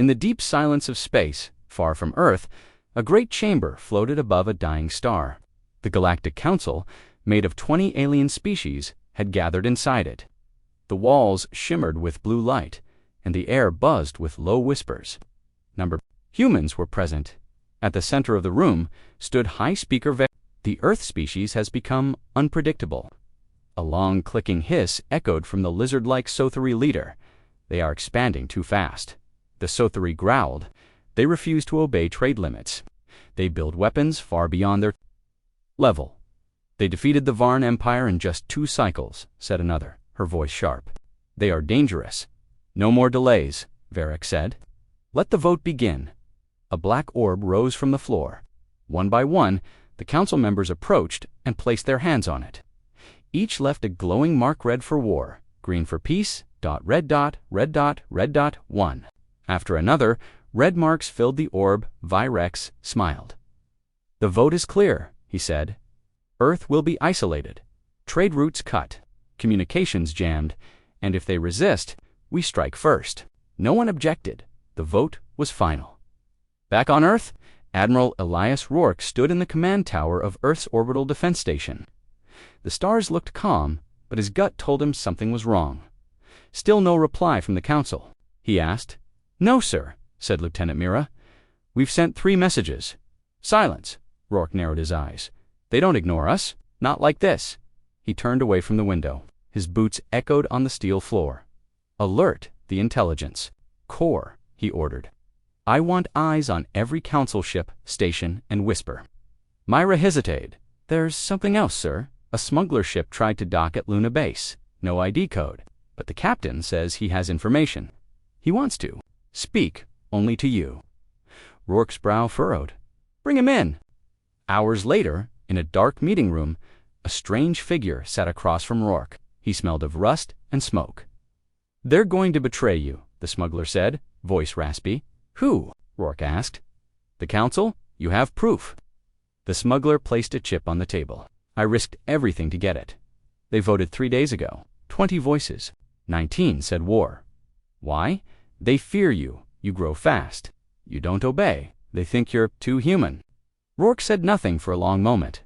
In the deep silence of space, far from Earth, a great chamber floated above a dying star. The Galactic Council, made of 20 alien species, had gathered inside it. The walls shimmered with blue light, and the air buzzed with low whispers. Humans were present. At the center of the room stood high-speaker The Earth species has become unpredictable. A long clicking hiss echoed from the lizard-like Sotheri leader. They are expanding too fast. The Sotheri growled. They refuse to obey trade limits. They build weapons far beyond their level. They defeated the Varn Empire in just 2 cycles, said another, her voice sharp. They are dangerous. No more delays, Varric said. Let the vote begin. A black orb rose from the floor. One by one, the council members approached and placed their hands on it. Each left a glowing mark: red for war, green for peace, red dot, 1. After another, red marks filled the orb. Virex smiled. The vote is clear, he said. Earth will be isolated, trade routes cut, communications jammed, and if they resist, we strike first. No one objected. The vote was final. Back on Earth, Admiral Elias Rourke stood in the command tower of Earth's orbital defense station. The stars looked calm, but his gut told him something was wrong. Still no reply from the council. He asked. No, sir, said Lieutenant Mira. We've sent 3 messages. Silence. Rourke narrowed his eyes. They don't ignore us. Not like this. He turned away from the window. His boots echoed on the steel floor. Alert the intelligence. Core, he ordered. I want eyes on every council ship, station, and whisper. Myra hesitated. There's something else, sir. A smuggler ship tried to dock at Luna Base. No ID code. But the captain says he has information. He wants to speak only to you. Rourke's brow furrowed. Bring him in. Hours later, in a dark meeting room, a strange figure sat across from Rourke. He smelled of rust and smoke. They're going to betray you, the smuggler said, voice raspy. Who? Rourke asked. The council? You have proof. The smuggler placed a chip on the table. I risked everything to get it. They voted 3 days ago. 20 voices. 19 said war. Why? They fear you. You grow fast. You don't obey. They think you're too human. Rourke said nothing for a long moment.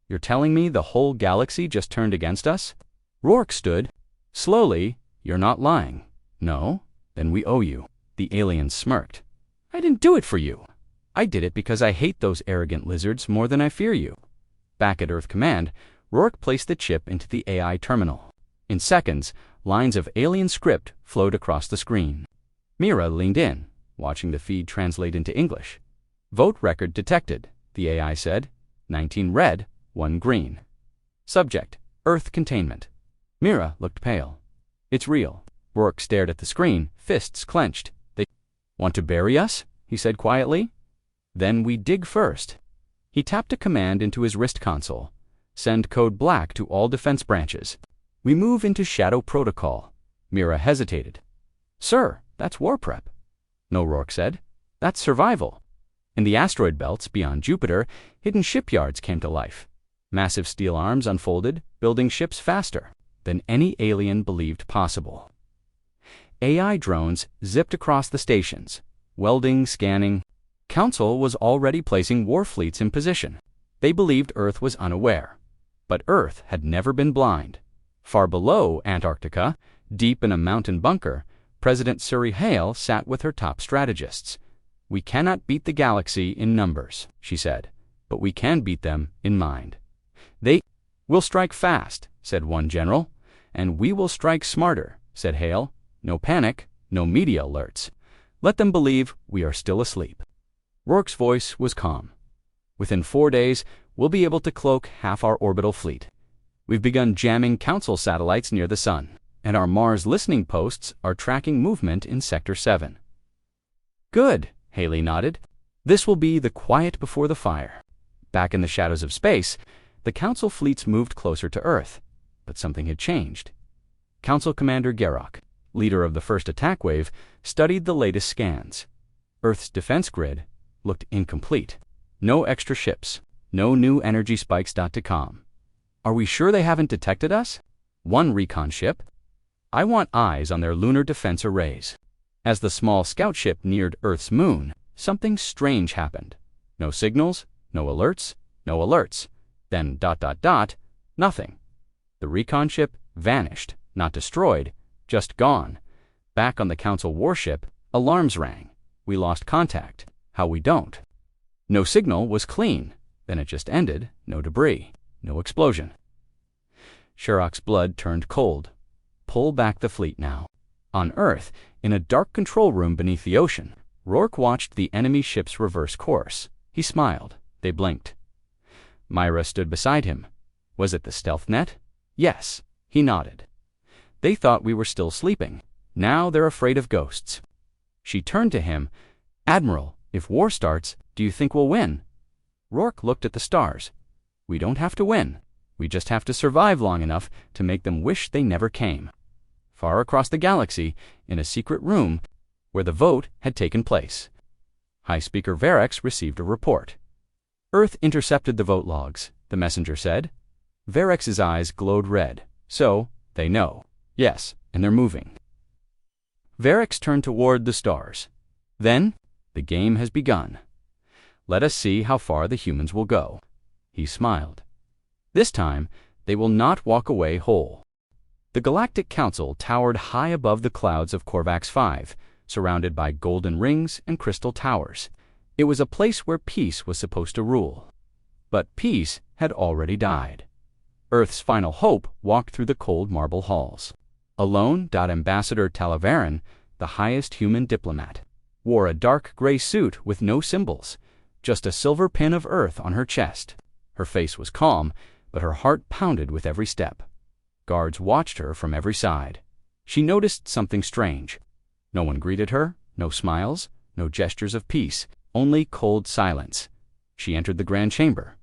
You're telling me the whole galaxy just turned against us? Rourke stood. Slowly. You're not lying. No? Then we owe you. The alien smirked. I didn't do it for you. I did it because I hate those arrogant lizards more than I fear you. Back at Earth Command, Rourke placed the chip into the AI terminal. In seconds, lines of alien script flowed across the screen. Mira leaned in, watching the feed translate into English. Vote record detected, the AI said. 19 red, 1 green. Subject, Earth containment. Mira looked pale. It's real. Rourke stared at the screen, fists clenched. They want to bury us? He said quietly. Then we dig first. He tapped a command into his wrist console. Send code black to all defense branches. We move into Shadow Protocol. Mira hesitated. Sir, that's war prep. No, Rourke said. That's survival. In the asteroid belts beyond Jupiter, hidden shipyards came to life. Massive steel arms unfolded, building ships faster than any alien believed possible. AI drones zipped across the stations, welding, scanning. Council was already placing war fleets in position. They believed Earth was unaware. But Earth had never been blind. Far below Antarctica, deep in a mountain bunker, President Suri Hale sat with her top strategists. We cannot beat the galaxy in numbers, she said, but we can beat them in mind. They will strike fast, said one general. And we will strike smarter, said Hale. No panic, no media alerts. Let them believe we are still asleep. Rourke's voice was calm. Within 4 days, we'll be able to cloak half our orbital fleet. We've begun jamming council satellites near the sun, and our Mars listening posts are tracking movement in Sector 7. Good, Haley nodded. This will be the quiet before the fire. Back in the shadows of space, the council fleets moved closer to Earth. But something had changed. Council Commander Garrock, leader of the first attack wave, studied the latest scans. Earth's defense grid looked incomplete. No extra ships, no new energy spikes. To calm. Are we sure they haven't detected us? 1 recon ship. I want eyes on their lunar defense arrays. As the small scout ship neared Earth's moon, something strange happened. No signals, no alerts, no alerts. Then ... nothing. The recon ship vanished, not destroyed, just gone. Back on the Council warship, alarms rang. We lost contact. How we don't. No signal was clean. Then it just ended. No debris. No explosion. Sherrock's blood turned cold. Pull back the fleet now. On Earth, in a dark control room beneath the ocean, Rourke watched the enemy ship's reverse course. He smiled. They blinked. Myra stood beside him. Was it the stealth net? Yes. He nodded. They thought we were still sleeping. Now they're afraid of ghosts. She turned to him. Admiral, if war starts, do you think we'll win? Rourke looked at the stars. We don't have to win. We just have to survive long enough to make them wish they never came. Far across the galaxy, in a secret room, where the vote had taken place, High Speaker Verex received a report. Earth intercepted the vote logs, the messenger said. Verex's eyes glowed red. So, they know. Yes, and they're moving. Verex turned toward the stars. Then, the game has begun. Let us see how far the humans will go. He smiled. This time, they will not walk away whole. The Galactic Council towered high above the clouds of Korvax 5, surrounded by golden rings and crystal towers. It was a place where peace was supposed to rule. But peace had already died. Earth's final hope walked through the cold marble halls. Alone, Ambassador Talavarin, the highest human diplomat, wore a dark gray suit with no symbols, just a silver pin of Earth on her chest. Her face was calm, but her heart pounded with every step. Guards watched her from every side. She noticed something strange. No one greeted her, no smiles, no gestures of peace, only cold silence. She entered the grand chamber.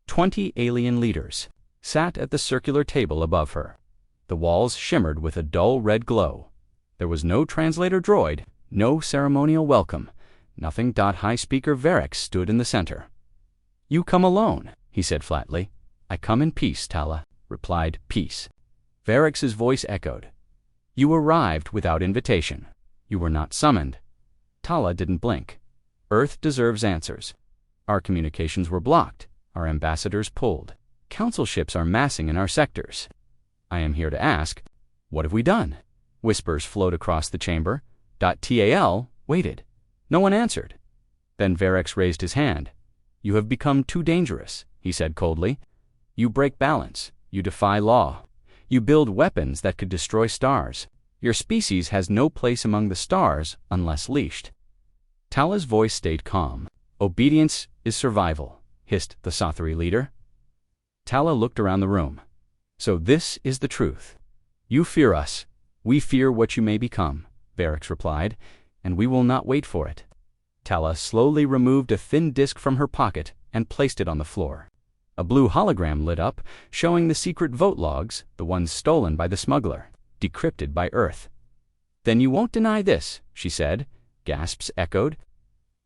20 alien leaders sat at the circular table above her. The walls shimmered with a dull red glow. There was no translator droid, no ceremonial welcome, nothing. High Speaker Verex stood in the center. You come alone, he said flatly. I come in peace, Tala replied. Peace. Verex's voice echoed. You arrived without invitation. You were not summoned. Tala didn't blink. Earth deserves answers. Our communications were blocked. Our ambassadors pulled. Council ships are massing in our sectors. I am here to ask, what have we done? Whispers flowed across the chamber. Tal waited. No one answered. Then Verex raised his hand. You have become too dangerous, he said coldly. You break balance. You defy law. You build weapons that could destroy stars. Your species has no place among the stars unless leashed. Tala's voice stayed calm. Obedience is survival, hissed the Sothary leader. Tala looked around the room. So this is the truth. You fear us. We fear what you may become, Verex replied, and we will not wait for it. Tala slowly removed a thin disk from her pocket and placed it on the floor. A blue hologram lit up, showing the secret vote logs, the ones stolen by the smuggler, decrypted by Earth. Then you won't deny this, she said. Gasps echoed.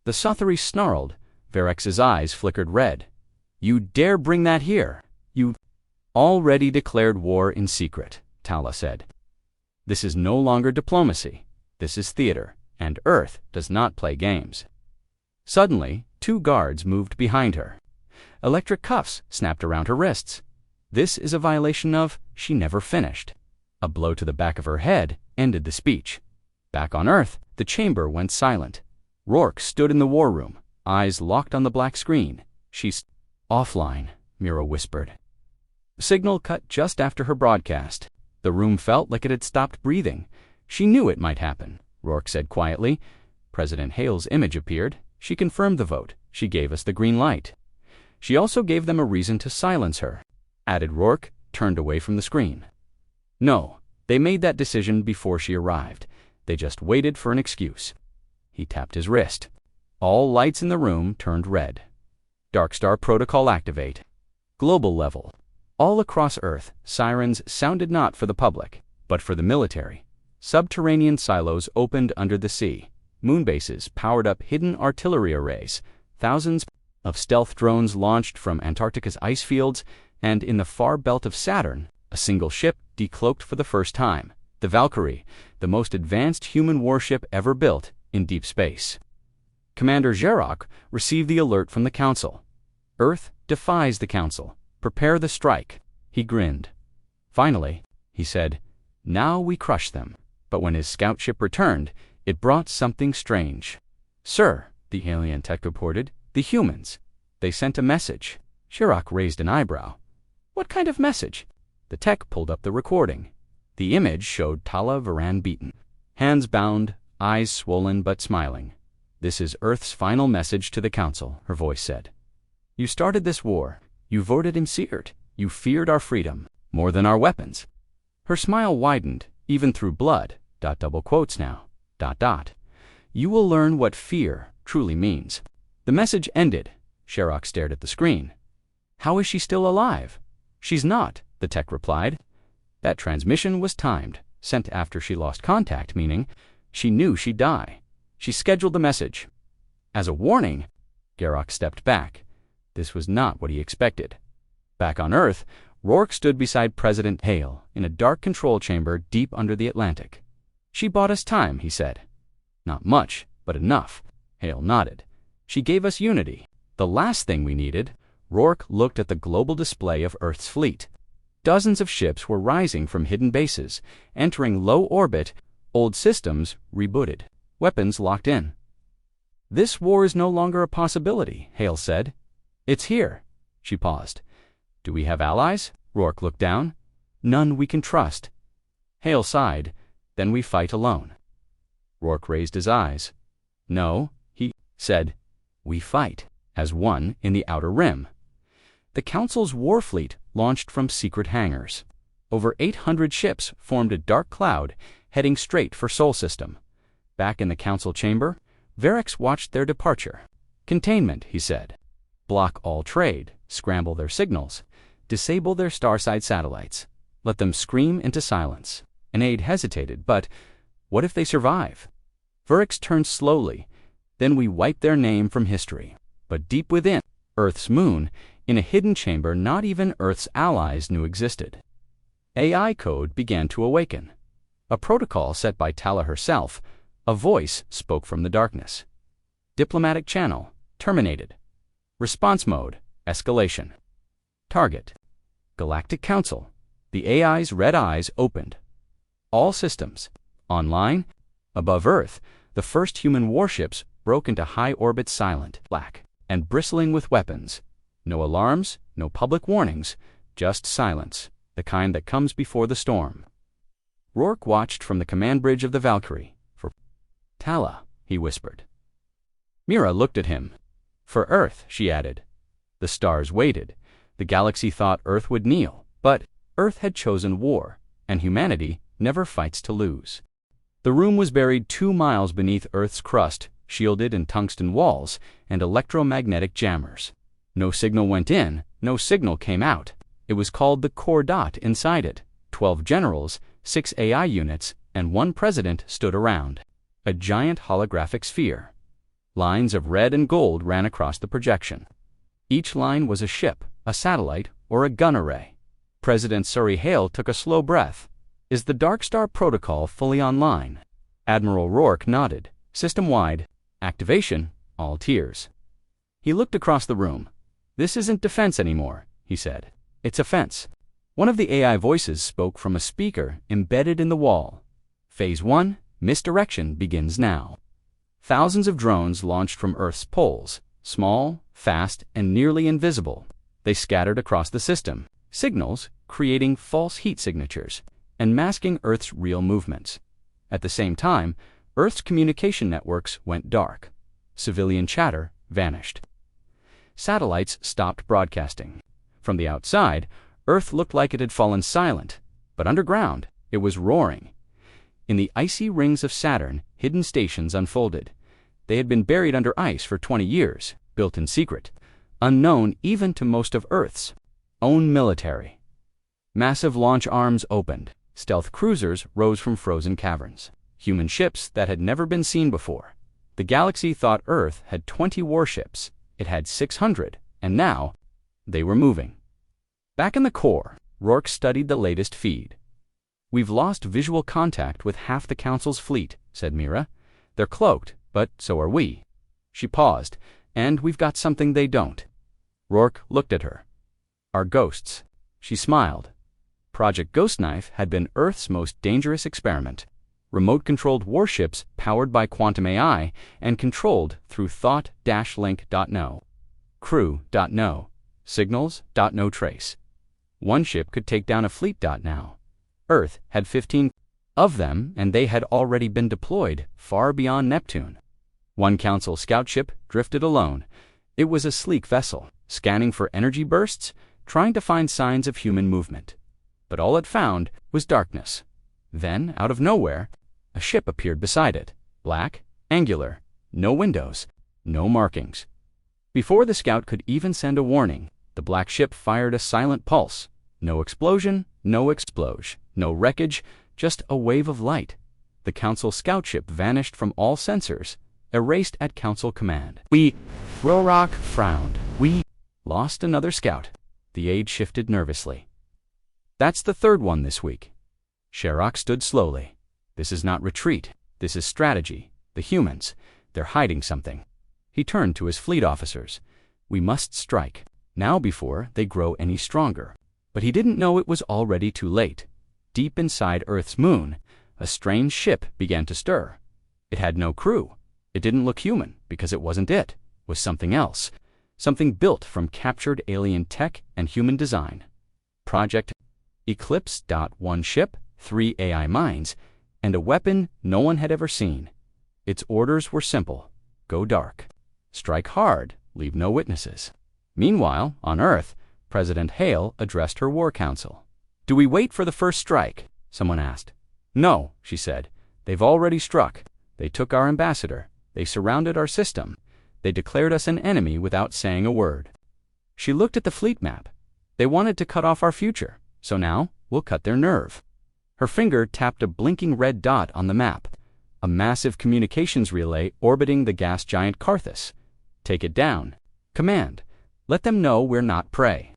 The Sothary snarled. Verex's eyes flickered red. You dare bring that here? You already declared war in secret, Tala said. This is no longer diplomacy. This is theater, and Earth does not play games. Suddenly, 2 guards moved behind her. Electric cuffs snapped around her wrists. This is a violation of she never finished. A blow to the back of her head ended the speech. Back on Earth, the chamber went silent. Rourke stood in the war room, eyes locked on the black screen. She's offline, Mira whispered. Signal cut just after her broadcast. The room felt like it had stopped breathing. She knew it might happen, Rourke said quietly. President Hale's image appeared. She confirmed the vote. She gave us the green light. She also gave them a reason to silence her, added Rourke, turned away from the screen. No, they made that decision before she arrived. They just waited for an excuse. He tapped his wrist. All lights in the room turned red. Darkstar Protocol activate. Global level. All across Earth, sirens sounded not for the public, but for the military. Subterranean silos opened under the sea. Moonbases powered up hidden artillery arrays. Thousands of stealth drones launched from Antarctica's ice fields, and in the far belt of Saturn, a single ship decloaked for the first time. The Valkyrie, the most advanced human warship ever built in deep space. Commander Xerox received the alert from the Council. Earth defies the Council. Prepare the strike. He grinned. Finally, he said, now we crush them. But when his scout ship returned, it brought something strange. Sir, the alien tech reported, the humans. They sent a message. Xerox raised an eyebrow. What kind of message? The tech pulled up the recording. The image showed Tala Varan beaten. Hands bound, eyes swollen but smiling. This is Earth's final message to the Council, her voice said. You started this war. You voted him seared. You feared our freedom, more than our weapons. Her smile widened, even through blood. Double quotes now. You will learn what fear truly means. The message ended. Xerox stared at the screen. How is she still alive? She's not, the tech replied. That transmission was timed, sent after she lost contact, meaning she knew she'd die. She scheduled the message. As a warning, Xerox stepped back. This was not what he expected. Back on Earth, Rourke stood beside President Hale in a dark control chamber deep under the Atlantic. She bought us time, he said. Not much, but enough. Hale nodded. She gave us unity. The last thing we needed. Rourke looked at the global display of Earth's fleet. Dozens of ships were rising from hidden bases, entering low orbit, old systems rebooted, weapons locked in. This war is no longer a possibility, Hale said. It's here. She paused. Do we have allies? Rourke looked down. None we can trust. Hale sighed. Then we fight alone. Rourke raised his eyes. No, he said. We fight as one in the Outer Rim. The Council's war fleet launched from secret hangars. Over 800 ships formed a dark cloud, heading straight for Sol System. Back in the Council chamber, Xerox watched their departure. Containment, he said. Block all trade, scramble their signals, disable their starside satellites, let them scream into silence. An aide hesitated, but what if they survive? Xerox turned slowly. Then we wipe their name from history. But deep within, Earth's moon, in a hidden chamber not even Earth's allies knew existed. AI code began to awaken. A protocol set by Tala herself, a voice spoke from the darkness. Diplomatic channel, terminated. Response mode, escalation. Target, Galactic Council. The AI's red eyes opened. All systems, online, above Earth, the first human warships broke into high orbit silent, black, and bristling with weapons. No alarms, no public warnings, just silence, the kind that comes before the storm. Rourke watched from the command bridge of the Valkyrie. For Tala, he whispered. Mira looked at him. For Earth, she added. The stars waited. The galaxy thought Earth would kneel, but Earth had chosen war, and humanity never fights to lose. The room was buried 2 miles beneath Earth's crust, shielded in tungsten walls and electromagnetic jammers. No signal went in, no signal came out. It was called the core dot inside it. 12 generals, 6 AI units, and 1 president stood around. A giant holographic sphere. Lines of red and gold ran across the projection. Each line was a ship, a satellite, or a gun array. President Surrey Hale took a slow breath. Is the Dark Star Protocol fully online? Admiral Rourke nodded. System-wide. Activation, all tiers. He looked across the room. This isn't defense anymore, he said. It's offense. One of the AI voices spoke from a speaker embedded in the wall. Phase 1, misdirection begins now. Thousands of drones launched from Earth's poles, small, fast, and nearly invisible. They scattered across the system, signals creating false heat signatures and masking Earth's real movements. At the same time, Earth's communication networks went dark. Civilian chatter vanished. Satellites stopped broadcasting. From the outside, Earth looked like it had fallen silent, but underground, it was roaring. In the icy rings of Saturn, hidden stations unfolded. They had been buried under ice for 20 years, built in secret, unknown even to most of Earth's own military. Massive launch arms opened. Stealth cruisers rose from frozen caverns. Human ships that had never been seen before. The galaxy thought Earth had 20 warships. It had 600, and now they were moving. Back in the core, Rourke studied the latest feed. "We've lost visual contact with half the Council's fleet," said Mira. "They're cloaked, but so are we." She paused. "And we've got something they don't." Rourke looked at her. "Our ghosts." She smiled. Project Ghost Knife had been Earth's most dangerous experiment. Remote-controlled warships powered by quantum AI and controlled through thought-link.no. Crew.no. Signals.no trace. One ship could take down a fleet.now. Earth had 15 of them, and they had already been deployed far beyond Neptune. One Council scout ship drifted alone. It was a sleek vessel, scanning for energy bursts, trying to find signs of human movement. But all it found was darkness. Then, out of nowhere, a ship appeared beside it. Black, angular, no windows, no markings. Before the scout could even send a warning, the black ship fired a silent pulse. No explosion, no explosion, no wreckage, just a wave of light. The Council scout ship vanished from all sensors, erased at Council command. Rourke frowned. "We lost another scout." The aide shifted nervously. "That's the third one this week." Sherrock stood slowly. "This is not retreat. This is strategy. The humans, they're hiding something." He turned to his fleet officers. "We must strike, now before they grow any stronger." But he didn't know it was already too late. Deep inside Earth's moon, a strange ship began to stir. It had no crew. It didn't look human, because it wasn't it. It was something else. Something built from captured alien tech and human design. Project Eclipse. One ship, 3 AI minds, and a weapon no one had ever seen. Its orders were simple. Go dark. Strike hard. Leave no witnesses. Meanwhile, on Earth, President Hale addressed her war council. "Do we wait for the first strike?" someone asked. "No," she said. "They've already struck. They took our ambassador. They surrounded our system. They declared us an enemy without saying a word." She looked at the fleet map. "They wanted to cut off our future, so now we'll cut their nerve." Her finger tapped a blinking red dot on the map, a massive communications relay orbiting the gas giant Carthus. "Take it down. Command. Let them know we're not prey."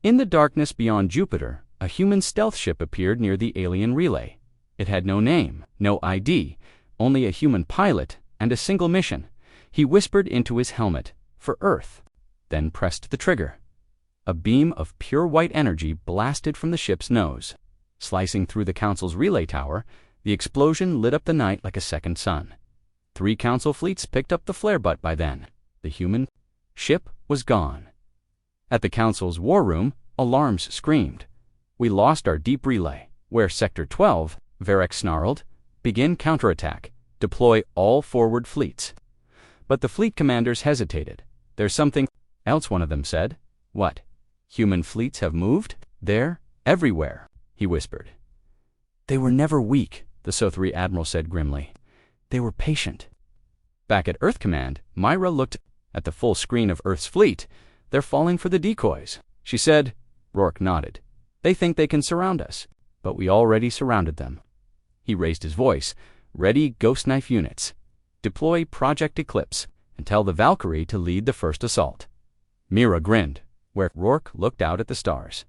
In the darkness beyond Jupiter, a human stealth ship appeared near the alien relay. It had no name, no ID, only a human pilot and a single mission. He whispered into his helmet, "For Earth," then pressed the trigger. A beam of pure white energy blasted from the ship's nose. Slicing through the Council's relay tower, the explosion lit up the night like a second sun. 3 Council fleets picked up the flare butt by then. The human ship was gone. At the Council's war room, alarms screamed. "We lost our deep relay. Where Sector 12, Varek snarled. "Begin counterattack. Deploy all forward fleets." But the fleet commanders hesitated. "There's something else," one of them said. "What? Human fleets have moved? They're everywhere," he whispered. "They were never weak," the Sothri admiral said grimly. "They were patient." Back at Earth Command, Myra looked at the full screen of Earth's fleet. "They're falling for the decoys," she said. Rourke nodded. "They think they can surround us, but we already surrounded them." He raised his voice. "Ready Ghost Knife units. Deploy Project Eclipse and tell the Valkyrie to lead the first assault." Mira grinned, where Rourke looked out at the stars.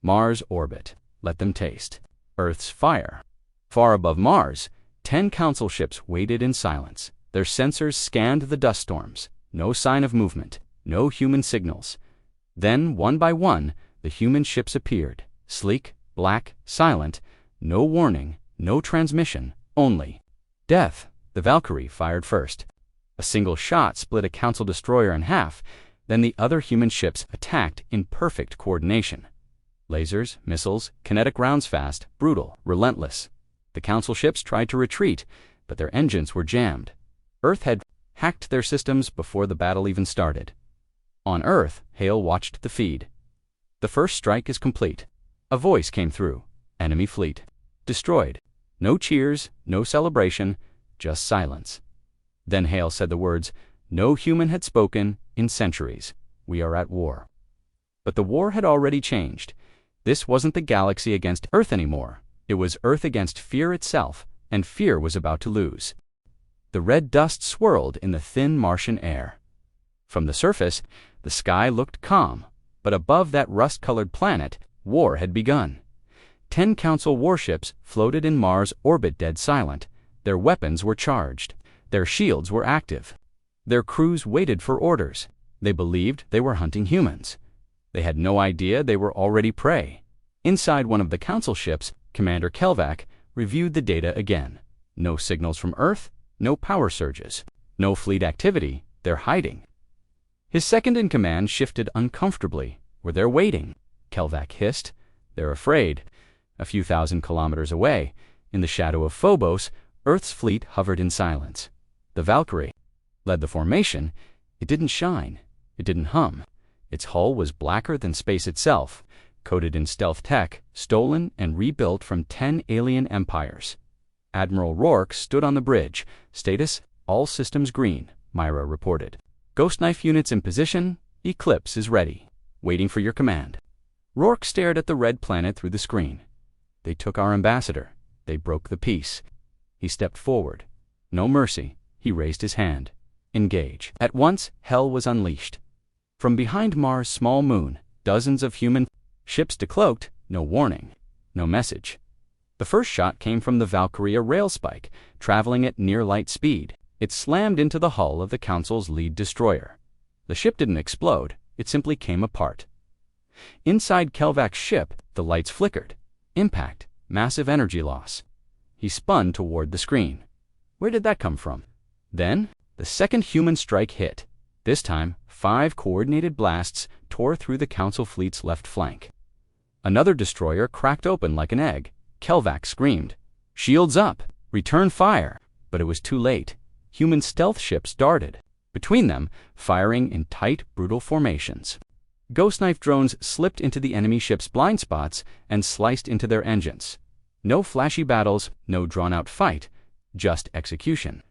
Mars orbit. Let them taste Earth's fire. Far above Mars, 10 Council ships waited in silence. Their sensors scanned the dust storms. No sign of movement. No human signals. Then, one by one, the human ships appeared. Sleek, black, silent. No warning, no transmission, only death. The Valkyrie fired first. A single shot split a Council destroyer in half. Then the other human ships attacked in perfect coordination. Lasers, missiles, kinetic rounds fast, brutal, relentless. The Council ships tried to retreat, but their engines were jammed. Earth had hacked their systems before the battle even started. On Earth, Hale watched the feed. "The first strike is complete." A voice came through. "Enemy fleet. Destroyed." No cheers, no celebration, just silence. Then Hale said the words no human had spoken in centuries. "We are at war." But the war had already changed. This wasn't the galaxy against Earth anymore. It was Earth against fear itself, and fear was about to lose. The red dust swirled in the thin Martian air. From the surface, the sky looked calm, but above that rust-colored planet, war had begun. 10 Council warships floated in Mars' orbit dead silent. Their weapons were charged. Their shields were active. Their crews waited for orders. They believed they were hunting humans. They had no idea they were already prey. Inside one of the Council ships, Commander Kelvac reviewed the data again. No signals from Earth, no power surges, no fleet activity. They're hiding. His second-in-command shifted uncomfortably. Were they waiting? Kelvac hissed. They're afraid. A few thousand kilometers away, in the shadow of Phobos, Earth's fleet hovered in silence. The Valkyrie led the formation. It didn't shine. It didn't hum. Its hull was blacker than space itself, coated in stealth tech, stolen and rebuilt from 10 alien empires. Admiral Rourke stood on the bridge. Status, all systems green, Myra reported. Ghost knife units in position. Eclipse is ready. Waiting for your command. Rourke stared at the red planet through the screen. They took our ambassador. They broke the peace. He stepped forward. No mercy. He raised his hand. Engage. At once, hell was unleashed. From behind Mars' small moon, dozens of human ships decloaked. No warning. No message. The first shot came from the Valkyrie, a rail spike, traveling at near light speed. It slammed into the hull of the Council's lead destroyer. The ship didn't explode. It simply came apart. Inside Kelvac's ship, the lights flickered. Impact. Massive energy loss. He spun toward the screen. Where did that come from? Then, the second human strike hit. This time, 5 coordinated blasts tore through the Council fleet's left flank. Another destroyer cracked open like an egg. Kelvac screamed, "Shields up! Return fire!" But it was too late. Human stealth ships darted. Between them, firing in tight, brutal formations. Ghost knife drones slipped into the enemy ship's blind spots and sliced into their engines. No flashy battles, no drawn-out fight, just execution.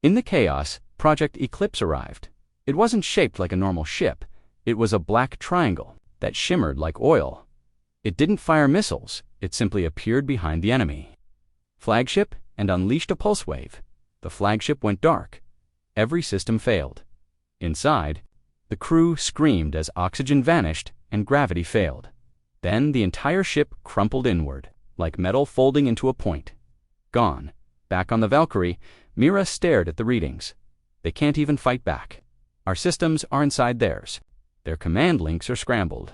In the chaos, Project Eclipse arrived. It wasn't shaped like a normal ship. It was a black triangle that shimmered like oil. It didn't fire missiles. It simply appeared behind the enemy. Flagship and unleashed a pulse wave. The flagship went dark. Every system failed. Inside, the crew screamed as oxygen vanished and gravity failed. Then the entire ship crumpled inward, like metal folding into a point. Gone. Back on the Valkyrie, Mira stared at the readings. They can't even fight back. Our systems are inside theirs. Their command links are scrambled.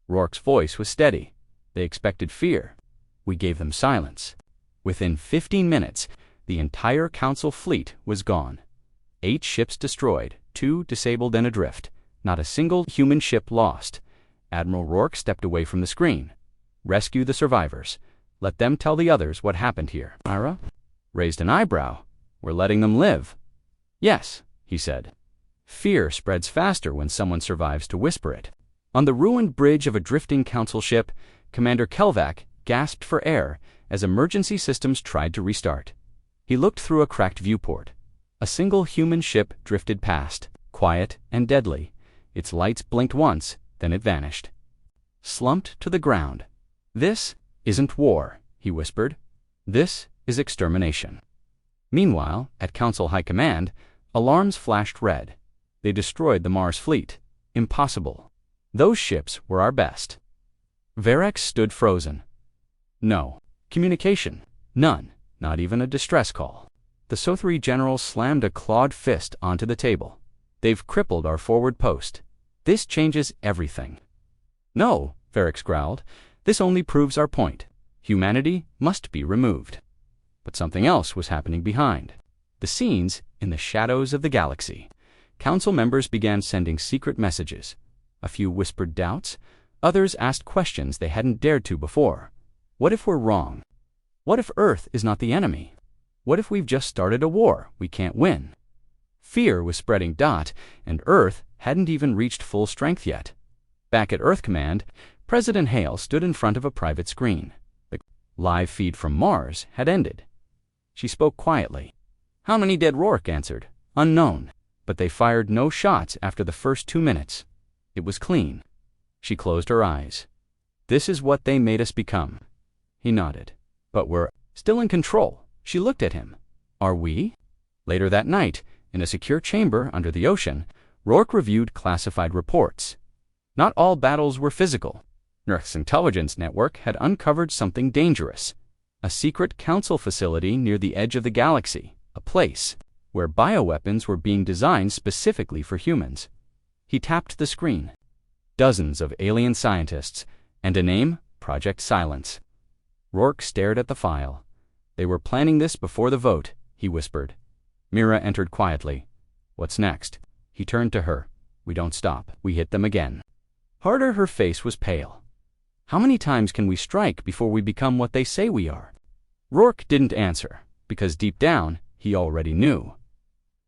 Rourke's voice was steady. They expected fear. We gave them silence. Within 15 minutes, the entire Council fleet was gone. 8 ships destroyed, 2 disabled and adrift. Not a single human ship lost. Admiral Rourke stepped away from the screen. Rescue the survivors. Let them tell the others what happened here. Myra raised an eyebrow. We're letting them live. Yes, he said. Fear spreads faster when someone survives to whisper it. On the ruined bridge of a drifting Council ship, Commander Kelvac gasped for air as emergency systems tried to restart. He looked through a cracked viewport. A single human ship drifted past, quiet and deadly. Its lights blinked once, then it vanished. Slumped to the ground. This isn't war, he whispered. This is extermination. Meanwhile, at Council High Command, alarms flashed red. They destroyed the Mars fleet. Impossible. Those ships were our best. Verax stood frozen. No. Communication. None. Not even a distress call. The Sothri general slammed a clawed fist onto the table. They've crippled our forward post. This changes everything. No, Verax growled. This only proves our point. Humanity must be removed. But something else was happening behind the scenes in the shadows of the galaxy. Council members began sending secret messages. A few whispered doubts. Others asked questions they hadn't dared to before. What if we're wrong? What if Earth is not the enemy? What if we've just started a war we can't win? Fear was spreading, and Earth hadn't even reached full strength yet. Back at Earth Command, President Hale stood in front of a private screen. The live feed from Mars had ended. She spoke quietly. How many dead? Rourke answered. Unknown. But they fired no shots after the first 2 minutes. It was clean. She closed her eyes. This is what they made us become. He nodded. But we're still in control. She looked at him. Are we? Later that night, in a secure chamber under the ocean, Rourke reviewed classified reports. Not all battles were physical. Earth's intelligence network had uncovered something dangerous. A secret council facility near the edge of the galaxy, a place where bioweapons were being designed specifically for humans. He tapped the screen. Dozens of alien scientists, and a name, Project Silence. Rourke stared at the file. They were planning this before the vote, he whispered. Mira entered quietly. What's next? He turned to her. We don't stop. We hit them again. Harder, her face was pale. How many times can we strike before we become what they say we are? Rourke didn't answer, because deep down, he already knew.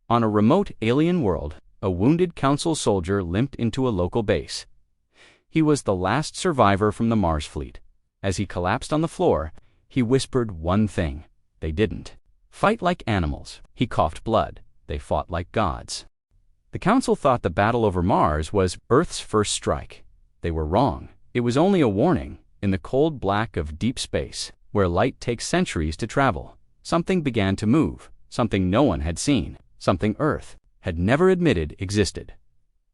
On a remote alien world, a wounded council soldier limped into a local base. He was the last survivor from the Mars fleet. As he collapsed on the floor, he whispered one thing. They didn't fight like animals. He coughed blood. They fought like gods. The council thought the battle over Mars was Earth's first strike. They were wrong. It was only a warning. In the cold black of deep space, where light takes centuries to travel, something began to move, something no one had seen, something Earth had never admitted existed.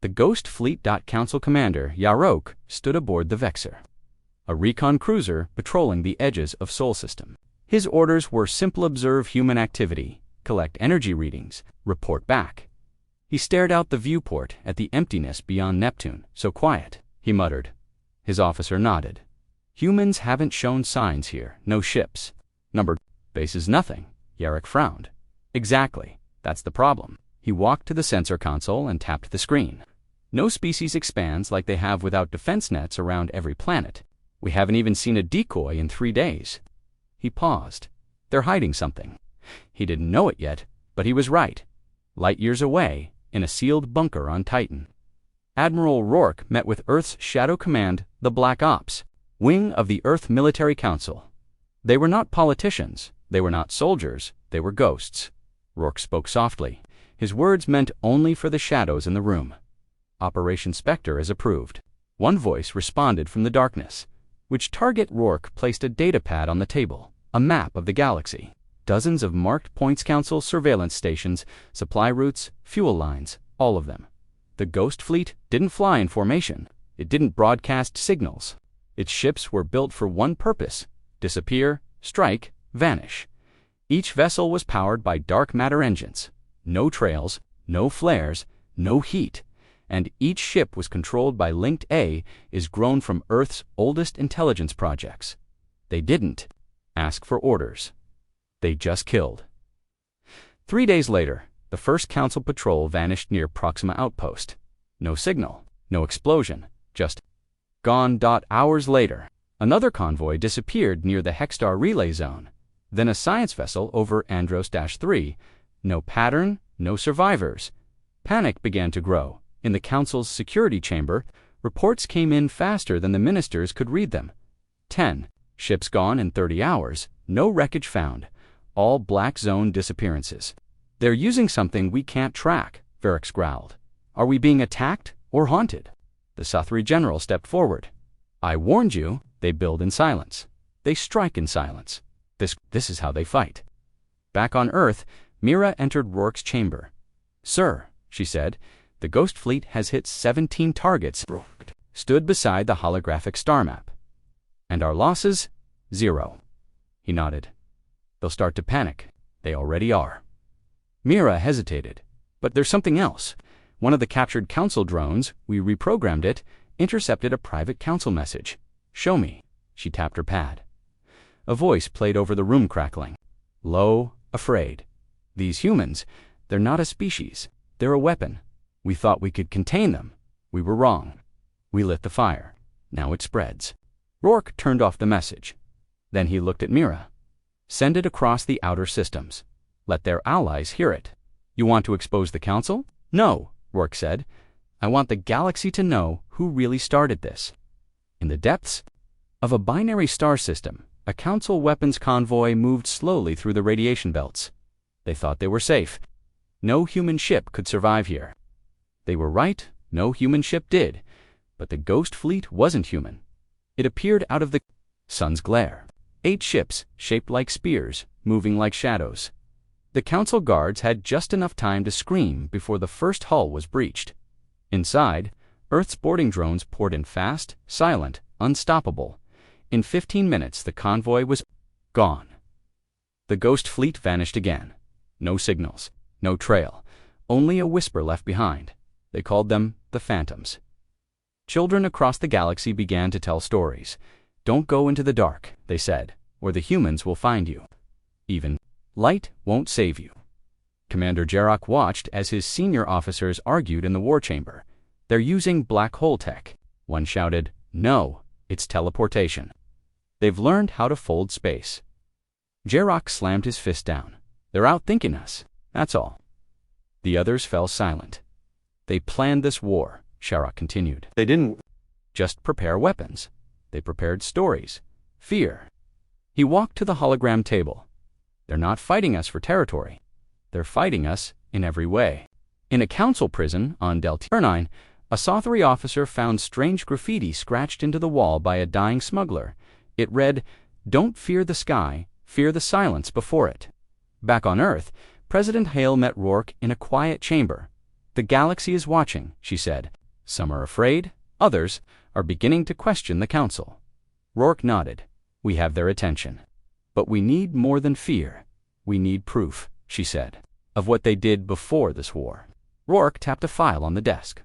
The Ghost Fleet. Council Commander Yarok stood aboard the Vexor, a recon cruiser patrolling the edges of Sol System. His orders were simple: observe human activity, collect energy readings, report back. He stared out the viewport at the emptiness beyond Neptune. So quiet, he muttered. His officer nodded. Humans haven't shown signs here. No ships. Number base is nothing. Yarok frowned. Exactly. That's the problem. He walked to the sensor console and tapped the screen. No species expands like they have without defense nets around every planet. We haven't even seen a decoy in 3 days. He paused. They're hiding something. He didn't know it yet, but he was right. Light years away, in a sealed bunker on Titan. Admiral Rourke met with Earth's Shadow Command, the Black Ops, wing of the Earth Military Council. They were not politicians. They were not soldiers. They were ghosts. Rourke spoke softly. His words meant only for the shadows in the room. Operation Spectre is approved. One voice responded from the darkness. Which target? Rourke placed a datapad on the table. A map of the galaxy. Dozens of marked points, council surveillance stations, supply routes, fuel lines, all of them. The Ghost Fleet didn't fly in formation. It didn't broadcast signals. Its ships were built for one purpose: disappear, strike, vanish. Each vessel was powered by dark matter engines. No trails, no flares, no heat. And each ship was controlled by Linked A, is grown from Earth's oldest intelligence projects. They didn't ask for orders. They just killed. 3 days later, the first council patrol vanished near Proxima Outpost. No signal, no explosion, just gone. Hours later, another convoy disappeared near the Hexstar relay zone. Then a science vessel over Andros-3. No pattern, no survivors. Panic began to grow. In the council's security chamber, reports came in faster than the ministers could read them. 10 ships gone in 30 hours, no wreckage found. All black zone disappearances. They're using something we can't track, Varix growled. Are we being attacked or haunted? The Sathri general stepped forward. I warned you, they build in silence. They strike in silence. This is how they fight. Back on Earth, Mira entered Rourke's chamber. Sir, she said, the Ghost Fleet has hit 17 targets. Rourke stood beside the holographic star map. And our losses? 0. He nodded. They'll start to panic. They already are. Mira hesitated. But there's something else. One of the captured council drones, we reprogrammed it, intercepted a private council message. Show me. She tapped her pad. A voice played over the room, crackling. Low, afraid. These humans, they're not a species. They're a weapon. We thought we could contain them. We were wrong. We lit the fire. Now it spreads. Rourke turned off the message. Then he looked at Mira. Send it across the outer systems. Let their allies hear it. You want to expose the council? No, Rourke said. I want the galaxy to know who really started this. In the depths of a binary star system, a council weapons convoy moved slowly through the radiation belts. They thought they were safe. No human ship could survive here. They were right, no human ship did. But the Ghost Fleet wasn't human. It appeared out of the sun's glare. 8 ships, shaped like spears, moving like shadows. The council guards had just enough time to scream before the first hull was breached. Inside, Earth's boarding drones poured in fast, silent, unstoppable. In 15 minutes, the convoy was gone. The ghost fleet vanished again. No signals, no trail, only a whisper left behind. They called them the Phantoms. Children across the galaxy began to tell stories. "Don't go into the dark," they said, "or the humans will find you. Even light won't save you." Commander Jarok watched as his senior officers argued in the war chamber. "They're using black hole tech." One shouted, "No, it's teleportation. They've learned how to fold space." Jarok slammed his fist down. "They're outthinking us, that's all." The others fell silent. "They planned this war," Sharok continued. "They didn't just prepare weapons. They prepared stories, fear." He walked to the hologram table. "They're not fighting us for territory. They're fighting us in every way." In a council prison on Delta 9, a Sothary officer found strange graffiti scratched into the wall by a dying smuggler. It read, "Don't fear the sky, fear the silence before it." Back on Earth, President Hale met Rourke in a quiet chamber. "The galaxy is watching," she said. "Some are afraid, others are beginning to question the council." Rourke nodded. "We have their attention. But we need more than fear. We need proof," she said, "of what they did before this war." Rourke tapped a file on the desk.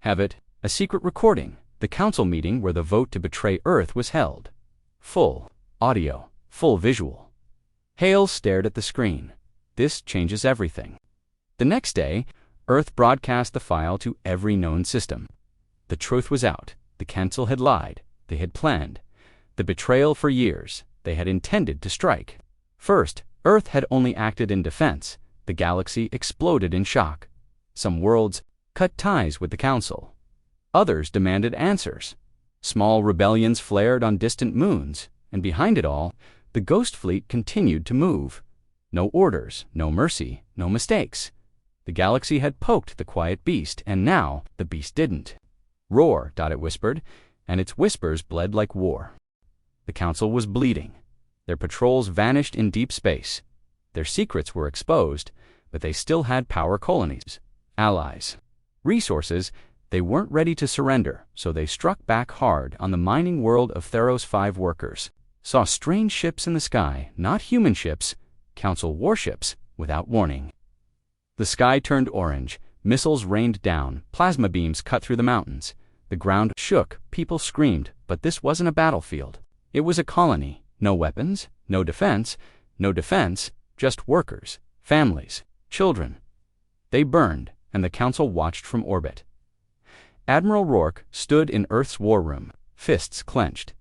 "Have it, a secret recording, the council meeting where the vote to betray Earth was held. Full audio, full visual." Hale stared at the screen. "This changes everything." The next day, Earth broadcast the file to every known system. The truth was out. The council had lied. They had planned the betrayal for years. They had intended to strike. First, Earth had only acted in defense. The galaxy exploded in shock. Some worlds cut ties with the council. Others demanded answers. Small rebellions flared on distant moons, and behind it all, the Ghost Fleet continued to move. No orders, no mercy, no mistakes. The galaxy had poked the quiet beast, and now the beast didn't. "Roar," it whispered, and its whispers bled like war. The council was bleeding. Their patrols vanished in deep space. Their secrets were exposed, but they still had power colonies, allies, resources. They weren't ready to surrender, so they struck back hard on the mining world of Theros 5 workers. Saw strange ships in the sky, not human ships, council warships, without warning. The sky turned orange, missiles rained down, plasma beams cut through the mountains. The ground shook, people screamed, but this wasn't a battlefield. It was a colony. No weapons, no defense, just workers, families, children. They burned, and the council watched from orbit. Admiral Rourke stood in Earth's war room, fists clenched.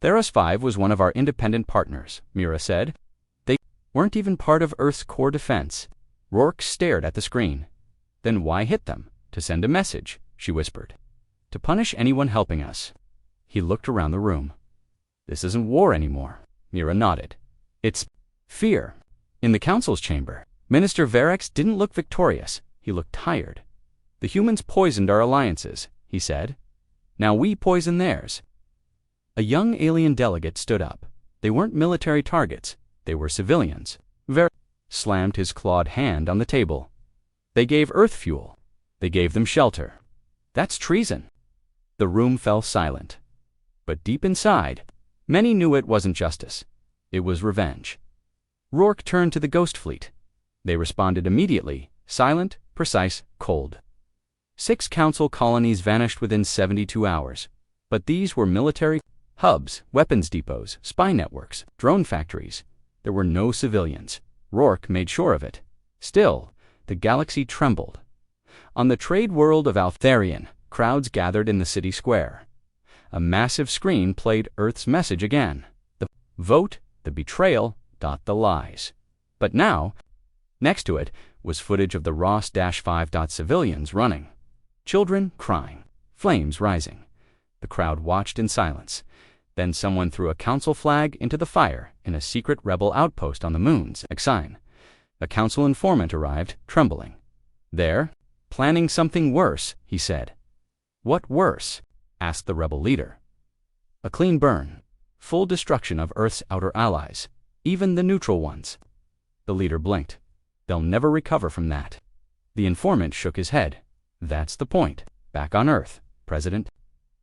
"Theros 5 was one of our independent partners," Mira said. "They weren't even part of Earth's core defense." Rourke stared at the screen. "Then why hit them?" "To send a message," she whispered. "To punish anyone helping us." He looked around the room. "This isn't war anymore." Mira nodded. "It's fear." In the council's chamber, Minister Verex didn't look victorious. He looked tired. "The humans poisoned our alliances," he said. "Now we poison theirs." A young alien delegate stood up. They weren't military targets. They were civilians. Verex slammed his clawed hand on the table. "They gave Earth fuel. They gave them shelter. That's treason." The room fell silent. But deep inside, many knew it wasn't justice. It was revenge. Rourke turned to the Ghost Fleet. They responded immediately, silent, precise, cold. 6 council colonies vanished within 72 hours. But these were military hubs, weapons depots, spy networks, drone factories. There were no civilians. Rourke made sure of it. Still, the galaxy trembled. On the trade world of Altharian, crowds gathered in the city square. A massive screen played Earth's message again. The vote, the betrayal, the lies. But now, next to it, was footage of the Ross-5 civilians running. Children crying, flames rising. The crowd watched in silence. Then someone threw a council flag into the fire in a secret rebel outpost on the moon's sign. A council informant arrived, trembling. "There, planning something worse," he said. "What worse?" asked the rebel leader. "A clean burn, full destruction of Earth's outer allies, even the neutral ones." The leader blinked. "They'll never recover from that." The informant shook his head. "That's the point. Back on Earth, President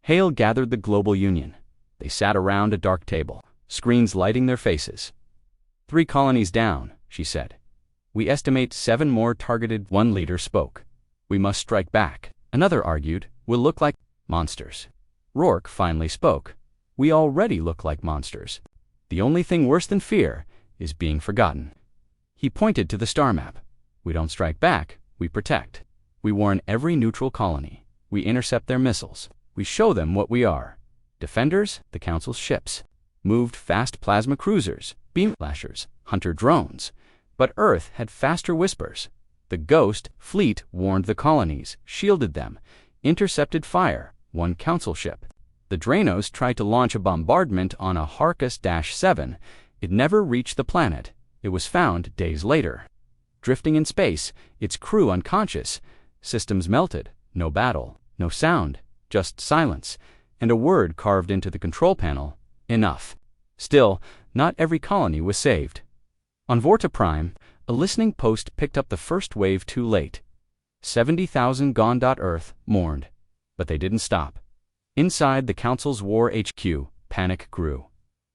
Hale gathered the global union. They sat around a dark table, screens lighting their faces. 3 colonies down, she said. We estimate 7 more targeted. One leader spoke. We must strike back. Another argued, we'll look like monsters. Rourke finally spoke. We already look like monsters. The only thing worse than fear is being forgotten. He pointed to the star map. We don't strike back, we protect. We warn every neutral colony. We intercept their missiles. We show them what we are. Defenders, the Council's ships. Moved fast plasma cruisers, beam flashers, hunter drones. But Earth had faster whispers. The Ghost fleet warned the colonies, shielded them, intercepted fire, one Council ship. The Drainos tried to launch a bombardment on a Harkus-7. It never reached the planet. It was found days later. Drifting in space, its crew unconscious. Systems melted. No battle, no sound, just silence, and a word carved into the control panel, enough. Still, not every colony was saved. On Vorta Prime, a listening post picked up the first wave too late. 70,000 gone. Earth mourned. But they didn't stop. Inside the Council's War HQ, panic grew.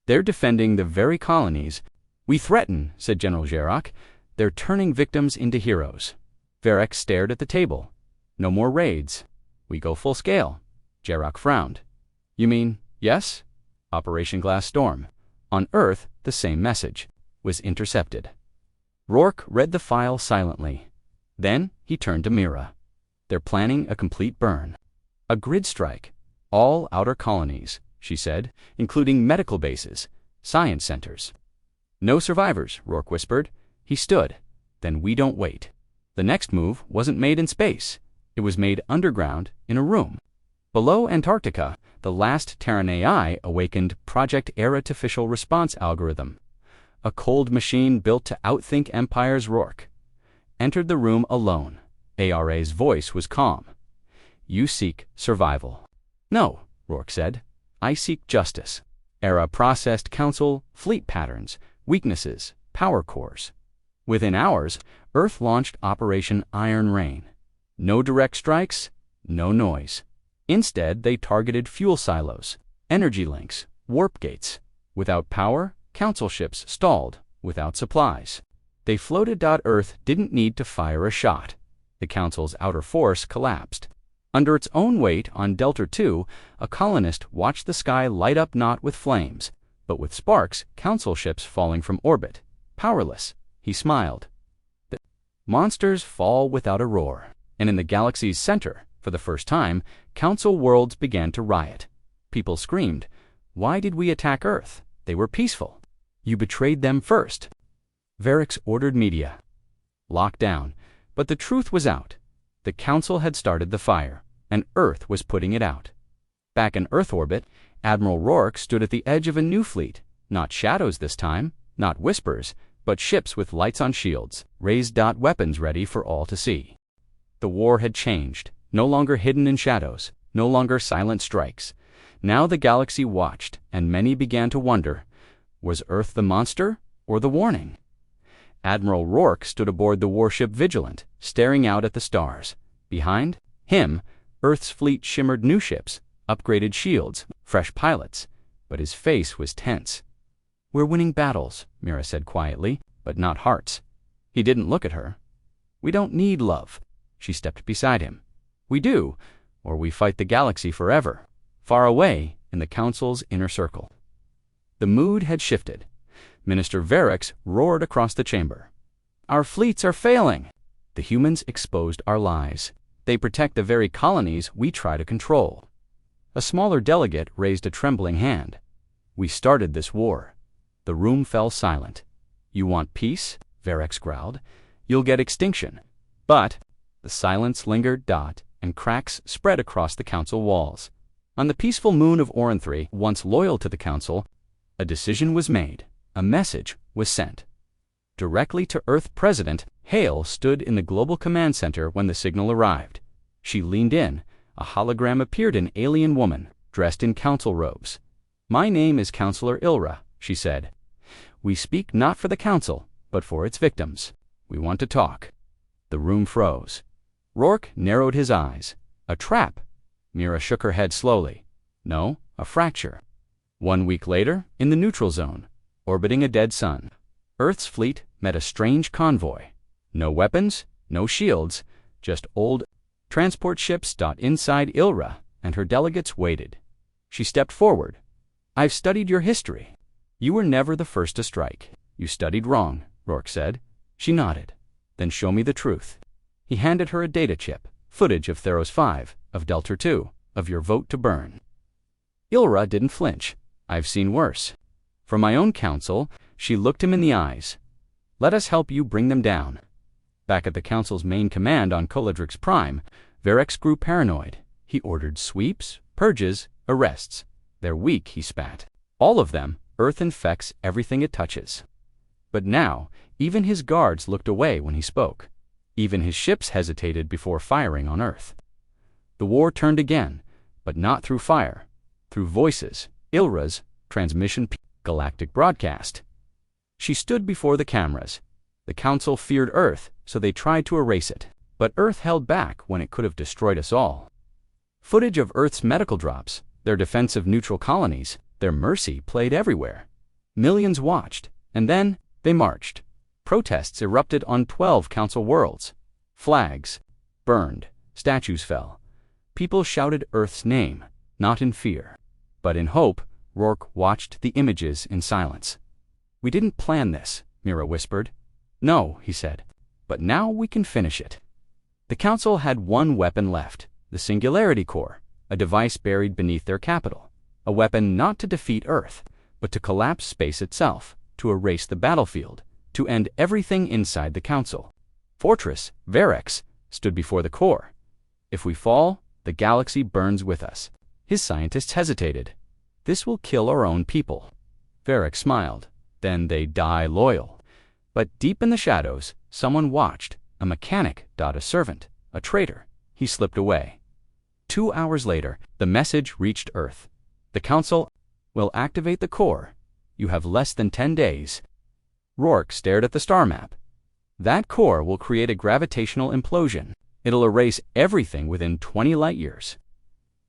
They're defending the very colonies. We threaten, said General Gerak. They're turning victims into heroes. Varek stared at the table. No more raids. We go full scale. Gerak frowned. You mean, yes? Operation Glass Storm. On Earth, the same message was intercepted. Rourke read the file silently. Then he turned to Mira. They're planning a complete burn. A grid strike. All outer colonies, she said, including medical bases, science centers. No survivors, Rourke whispered. He stood. Then we don't wait. The next move wasn't made in space. It was made underground in a room. Below Antarctica, the last Terran AI awakened Project Artificial Response Algorithm. A cold machine built to outthink empires. Rourke entered the room alone. ARA's voice was calm. You seek survival. No, Rourke said. I seek justice. ARA processed Council fleet patterns, weaknesses, power cores. Within hours, Earth launched Operation Iron Rain. No direct strikes, no noise. Instead, they targeted fuel silos, energy links, warp gates. Without power, Council ships stalled, without supplies. They floated. Earth didn't need to fire a shot. The Council's outer force collapsed. Under its own weight on Delta II, a colonist watched the sky light up not with flames, but with sparks, Council ships falling from orbit. Powerless, he smiled. The monsters fall without a roar. And in the galaxy's center, for the first time, Council worlds began to riot. People screamed, why did we attack Earth? They were peaceful. You betrayed them first. Varix ordered media. Locked down. But the truth was out. The Council had started the fire, and Earth was putting it out. Back in Earth orbit, Admiral Rourke stood at the edge of a new fleet. Not shadows this time, not whispers, but ships with lights on shields, raised. Weapons ready for all to see. The war had changed, no longer hidden in shadows, no longer silent strikes. Now the galaxy watched, and many began to wonder, was Earth the monster or the warning? Admiral Rourke stood aboard the warship Vigilant, staring out at the stars. Behind him, Earth's fleet shimmered new ships, upgraded shields, fresh pilots, but his face was tense. We're winning battles, Mira said quietly, but not hearts. He didn't look at her. We don't need love. She stepped beside him. We do, or we fight the galaxy forever, far away in the Council's inner circle. The mood had shifted. Minister Varix roared across the chamber. Our fleets are failing. The humans exposed our lies. They protect the very colonies we try to control. A smaller delegate raised a trembling hand. We started this war. The room fell silent. You want peace? Varix growled. You'll get extinction. But the silence lingered. And cracks spread across the Council walls. On the peaceful moon of Orinthry, once loyal to the Council, a decision was made. A message was sent. Directly to Earth President, Hale stood in the Global Command Center when the signal arrived. She leaned in. A hologram appeared, an alien woman, dressed in Council robes. My name is Counselor Ilra, she said. We speak not for the Council, but for its victims. We want to talk. The room froze. Rourke narrowed his eyes. A trap. Mira shook her head slowly. No, a fracture. 1 week later, in the neutral zone, orbiting a dead sun, Earth's fleet met a strange convoy. No weapons, no shields, just old transport ships. Inside, Ilra and her delegates waited. She stepped forward. "I've studied your history. You were never the first to strike." "You studied wrong," Rourke said. She nodded. "Then show me the truth." He handed her a data chip, footage of Theros 5, of Delta 2, of your vote to burn. Ilra didn't flinch. "I've seen worse." From my own council, she looked him in the eyes. "Let us help you bring them down." Back at the council's main command on Coledrix Prime, Verex grew paranoid. He ordered sweeps, purges, arrests. "They're weak," he spat. "All of them. Earth infects everything it touches." But now, even his guards looked away when he spoke. Even his ships hesitated before firing on Earth. The war turned again, but not through fire. Through voices. Ilra's transmission galactic broadcast. She stood before the cameras. The Council feared Earth, so they tried to erase it. But Earth held back when it could have destroyed us all. Footage of Earth's medical drops, their defensive neutral colonies, their mercy played everywhere. Millions watched, and then they marched. Protests erupted on 12 Council worlds. Flags burned, statues fell. People shouted Earth's name, not in fear, but in hope. Rourke watched the images in silence. "We didn't plan this," Mira whispered. "No," he said, "but now we can finish it." The Council had one weapon left, the Singularity Core, a device buried beneath their capital. A weapon not to defeat Earth, but to collapse space itself, to erase the battlefield, to end everything inside the Council. Fortress, Verex, stood before the core. "If we fall, the galaxy burns with us." His scientists hesitated. "This will kill our own people." Verex smiled. "Then they die loyal." But deep in the shadows, someone watched. A mechanic, a servant, a traitor. He slipped away. 2 hours later, the message reached Earth. "The Council will activate the core. You have less than 10 days. Rourke stared at the star map. "That core will create a gravitational implosion. It'll erase everything within 20 light years."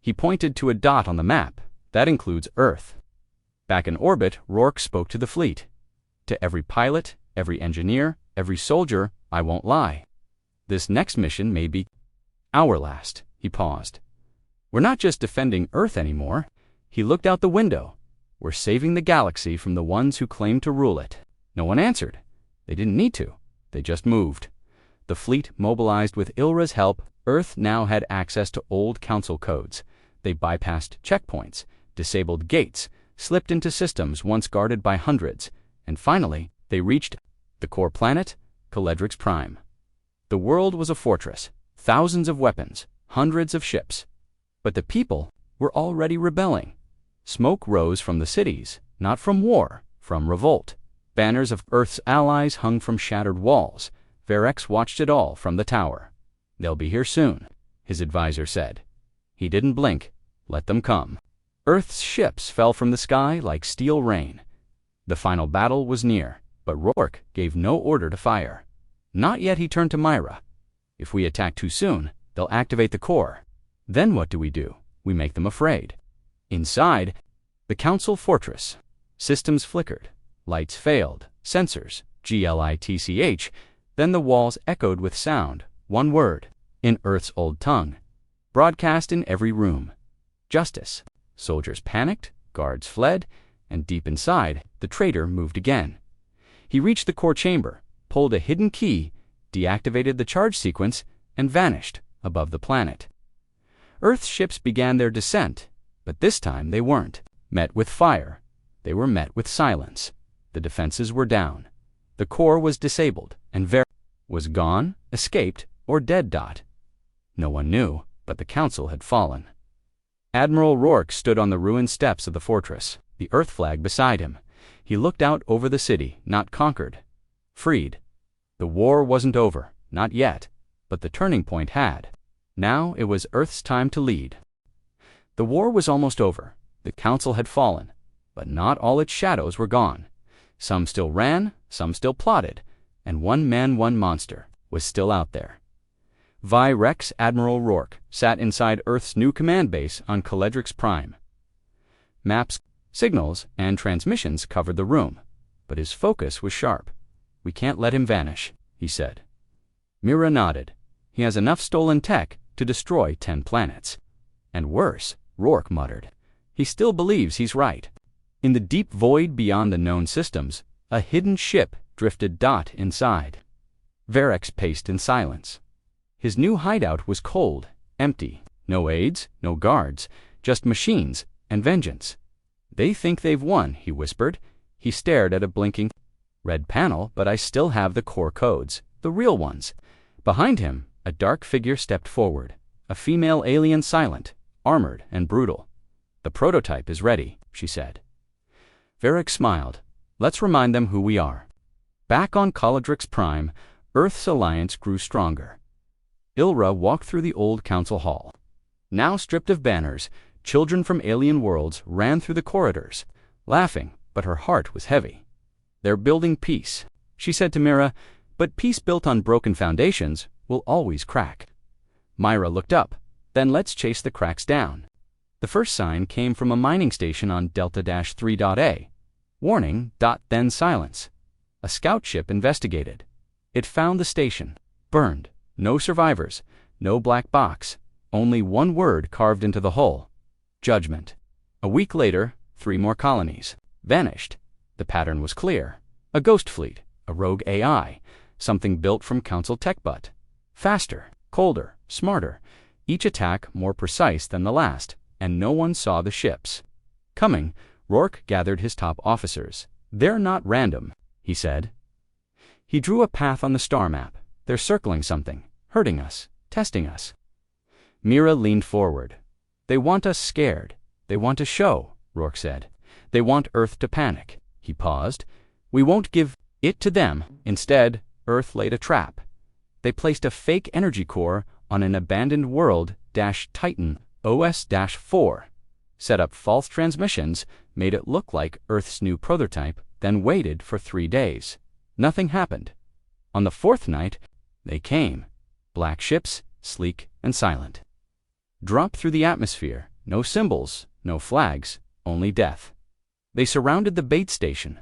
He pointed to a dot on the map. "That includes Earth." Back in orbit, Rourke spoke to the fleet. "To every pilot, every engineer, every soldier, I won't lie. This next mission may be our last." He paused. "We're not just defending Earth anymore." He looked out the window. "We're saving the galaxy from the ones who claim to rule it." No one answered. They didn't need to. They just moved. The fleet mobilized with Ilra's help. Earth now had access to old Council codes. They bypassed checkpoints, disabled gates, slipped into systems once guarded by hundreds, and finally, they reached the core planet, Coledrix Prime. The world was a fortress, thousands of weapons, hundreds of ships. But the people were already rebelling. Smoke rose from the cities, not from war, from revolt. Banners of Earth's allies hung from shattered walls. Verex watched it all from the tower. "They'll be here soon," his advisor said. He didn't blink. Let them come. Earth's ships fell from the sky like steel rain. The final battle was near, but Rourke gave no order to fire. Not yet. He turned to Myra. "If we attack too soon, they'll activate the core. Then what do? We make them afraid." Inside, the Council fortress. Systems flickered. Lights failed. Sensors. GLITCH. Then the walls echoed with sound. One word. In Earth's old tongue. Broadcast in every room. "Justice." Soldiers panicked. Guards fled. And deep inside, the traitor moved again. He reached the core chamber, pulled a hidden key, deactivated the charge sequence, and vanished above the planet. Earth's ships began their descent, but this time they weren't met with fire. They were met with silence. The defenses were down. The core was disabled, and Ver was gone, escaped, or dead. No one knew, but the Council had fallen. Admiral Rourke stood on the ruined steps of the fortress, the Earth flag beside him. He looked out over the city, not conquered, freed. The war wasn't over, not yet, but the turning point had. Now it was Earth's time to lead. The war was almost over. The Council had fallen, but not all its shadows were gone. Some still ran, some still plotted, and one man, one monster was still out there. Rex Admiral Rourke sat inside Earth's new command base on Coledrix Prime. Maps, signals, and transmissions covered the room, but his focus was sharp. "We can't let him vanish," he said. Mira nodded. "He has enough stolen tech to destroy 10 planets. And worse," Rourke muttered. He still believes he's right. In the deep void beyond the known systems, a hidden ship drifted inside. Varex paced in silence. His new hideout was cold, empty. No aides, no guards, just machines and vengeance. "They think they've won," he whispered. He stared at a blinking red panel, "but I still have the core codes, the real ones." Behind him, a dark figure stepped forward, a female alien, silent, armored, and brutal. "The prototype is ready," she said. Varex smiled. "Let's remind them who we are." Back on Caladrix Prime, Earth's alliance grew stronger. Ilra walked through the old council hall. Now stripped of banners, children from alien worlds ran through the corridors, laughing, but her heart was heavy. "They're building peace," she said to Mira, "but peace built on broken foundations will always crack." Myra looked up. "Then let's chase the cracks down." The first sign came from a mining station on Delta-3.A. Warning, then silence. A scout ship investigated. It found the station. Burned. No survivors. No black box. Only one word carved into the hull. Judgment. A week later, 3 more colonies. Vanished. The pattern was clear. A ghost fleet. A rogue AI. Something built from council tech butt. Faster. Colder. Smarter. Each attack more precise than the last. And no one saw the ships. Coming, Rourke gathered his top officers. "They're not random," he said. He drew a path on the star map. "They're circling something, hurting us, testing us." Mira leaned forward. "They want us scared. They want to show," Rourke said. "They want Earth to panic." He paused. "We won't give it to them." Instead, Earth laid a trap. They placed a fake energy core on an abandoned world Titan OS-4, set up false transmissions, made it look like Earth's new prototype, then waited for 3 days. Nothing happened. On the 4th night, they came. Black ships, sleek and silent. Dropped through the atmosphere, no symbols, no flags, only death. They surrounded the bait station.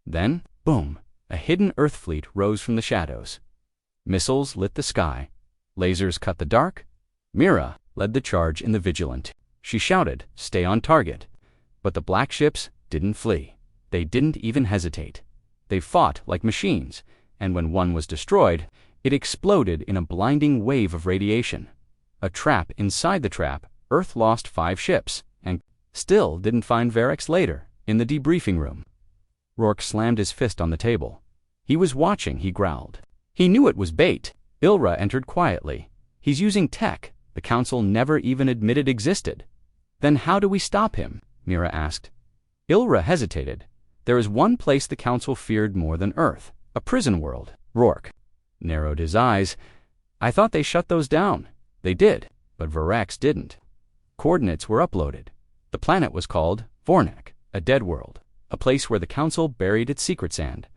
Then, boom, a hidden Earth fleet rose from the shadows. Missiles lit the sky. Lasers cut the dark. Mira led the charge in the Vigilant. She shouted, "Stay on target." But the black ships didn't flee. They didn't even hesitate. They fought like machines, and when one was destroyed, it exploded in a blinding wave of radiation. A trap inside the trap, Earth lost 5 ships, and still didn't find Varex later, in the debriefing room. Rourke slammed his fist on the table. He was watching, he growled. He knew it was bait. Ilra entered quietly. "He's using tech the council never even admitted existed." "Then how do we stop him?" Mira asked. Ilra hesitated. "There is one place the council feared more than Earth, a prison world." Rourke narrowed his eyes. "I thought they shut those down." "They did, but Varex didn't." Coordinates were uploaded. The planet was called Vornak, a dead world, a place where the council buried its secret sand.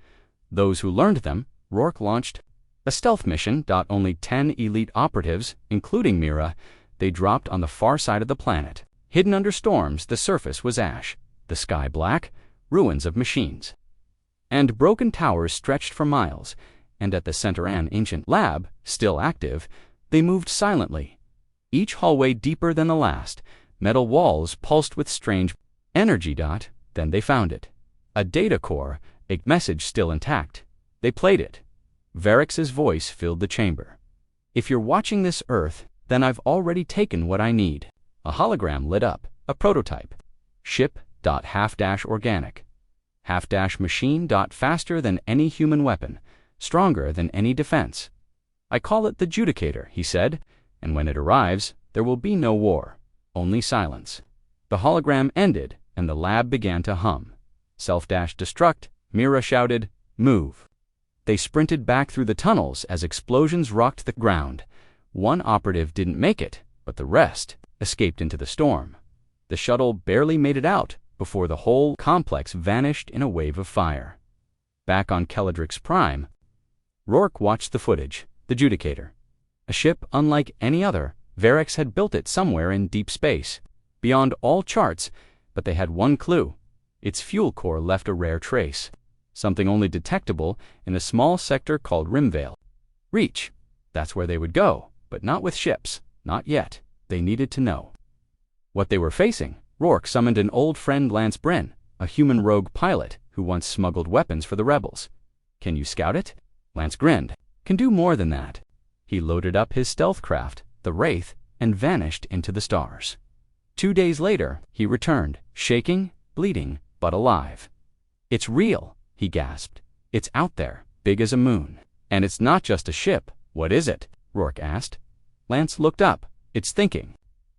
Those who learned them, Rourke launched a stealth mission. Only 10 elite operatives, including Mira, they dropped on the far side of the planet. Hidden under storms, the surface was ash, the sky black, ruins of machines. And broken towers stretched for miles, and at the center an ancient lab, still active, they moved silently. Each hallway deeper than the last, metal walls pulsed with strange energy. Then they found it. A data core, a message still intact. They played it. Varex's voice filled the chamber. "If you're watching this, Earth, then I've already taken what I need." A hologram lit up, a prototype. Ship. Half-organic. Half-machine. Faster than any human weapon, stronger than any defense. "I call it the Judicator," he said, "and when it arrives, there will be no war, only silence." The hologram ended, and the lab began to hum. Self-destruct, Mira shouted, "Move." They sprinted back through the tunnels as explosions rocked the ground. One operative didn't make it, but the rest escaped into the storm. The shuttle barely made it out before the whole complex vanished in a wave of fire. Back on Caladrix Prime, Rourke watched the footage. The Judicator. A ship unlike any other, Varex had built it somewhere in deep space. Beyond all charts, But they had one clue. Its fuel core left a rare trace, something only detectable in a small sector called Rimvale. Reach. That's where they would go, but not with ships. Not yet. They needed to know what they were facing. Rourke summoned an old friend, Lance Bryn, a human rogue pilot who once smuggled weapons for the rebels. Can you scout it? Lance grinned. Can do more than that. He loaded up his stealth craft, the Wraith, and vanished into the stars. 2 days later, he returned, shaking, bleeding, but alive. It's real, he gasped. It's out there, big as a moon. And it's not just a ship. What is it? Rourke asked. Lance looked up. It's thinking.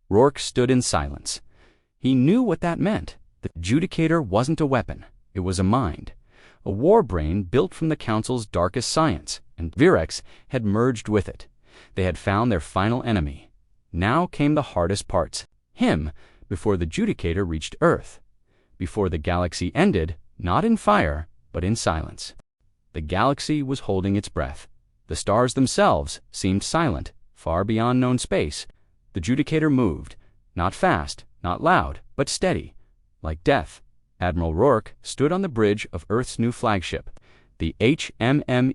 Rourke stood in silence. He knew what that meant. The Judicator wasn't a weapon. It was a mind. A war brain built from the Council's darkest science, and Virex had merged with it. They had found their final enemy. Now came the hardest parts. Him, before the Judicator reached Earth. Before the galaxy ended, not in fire, but in silence. The galaxy was holding its breath. The stars themselves seemed silent, far beyond known space. The Judicator moved, not fast, not loud, but steady, like death. Admiral Rourke stood on the bridge of Earth's new flagship, the HMMERFALL.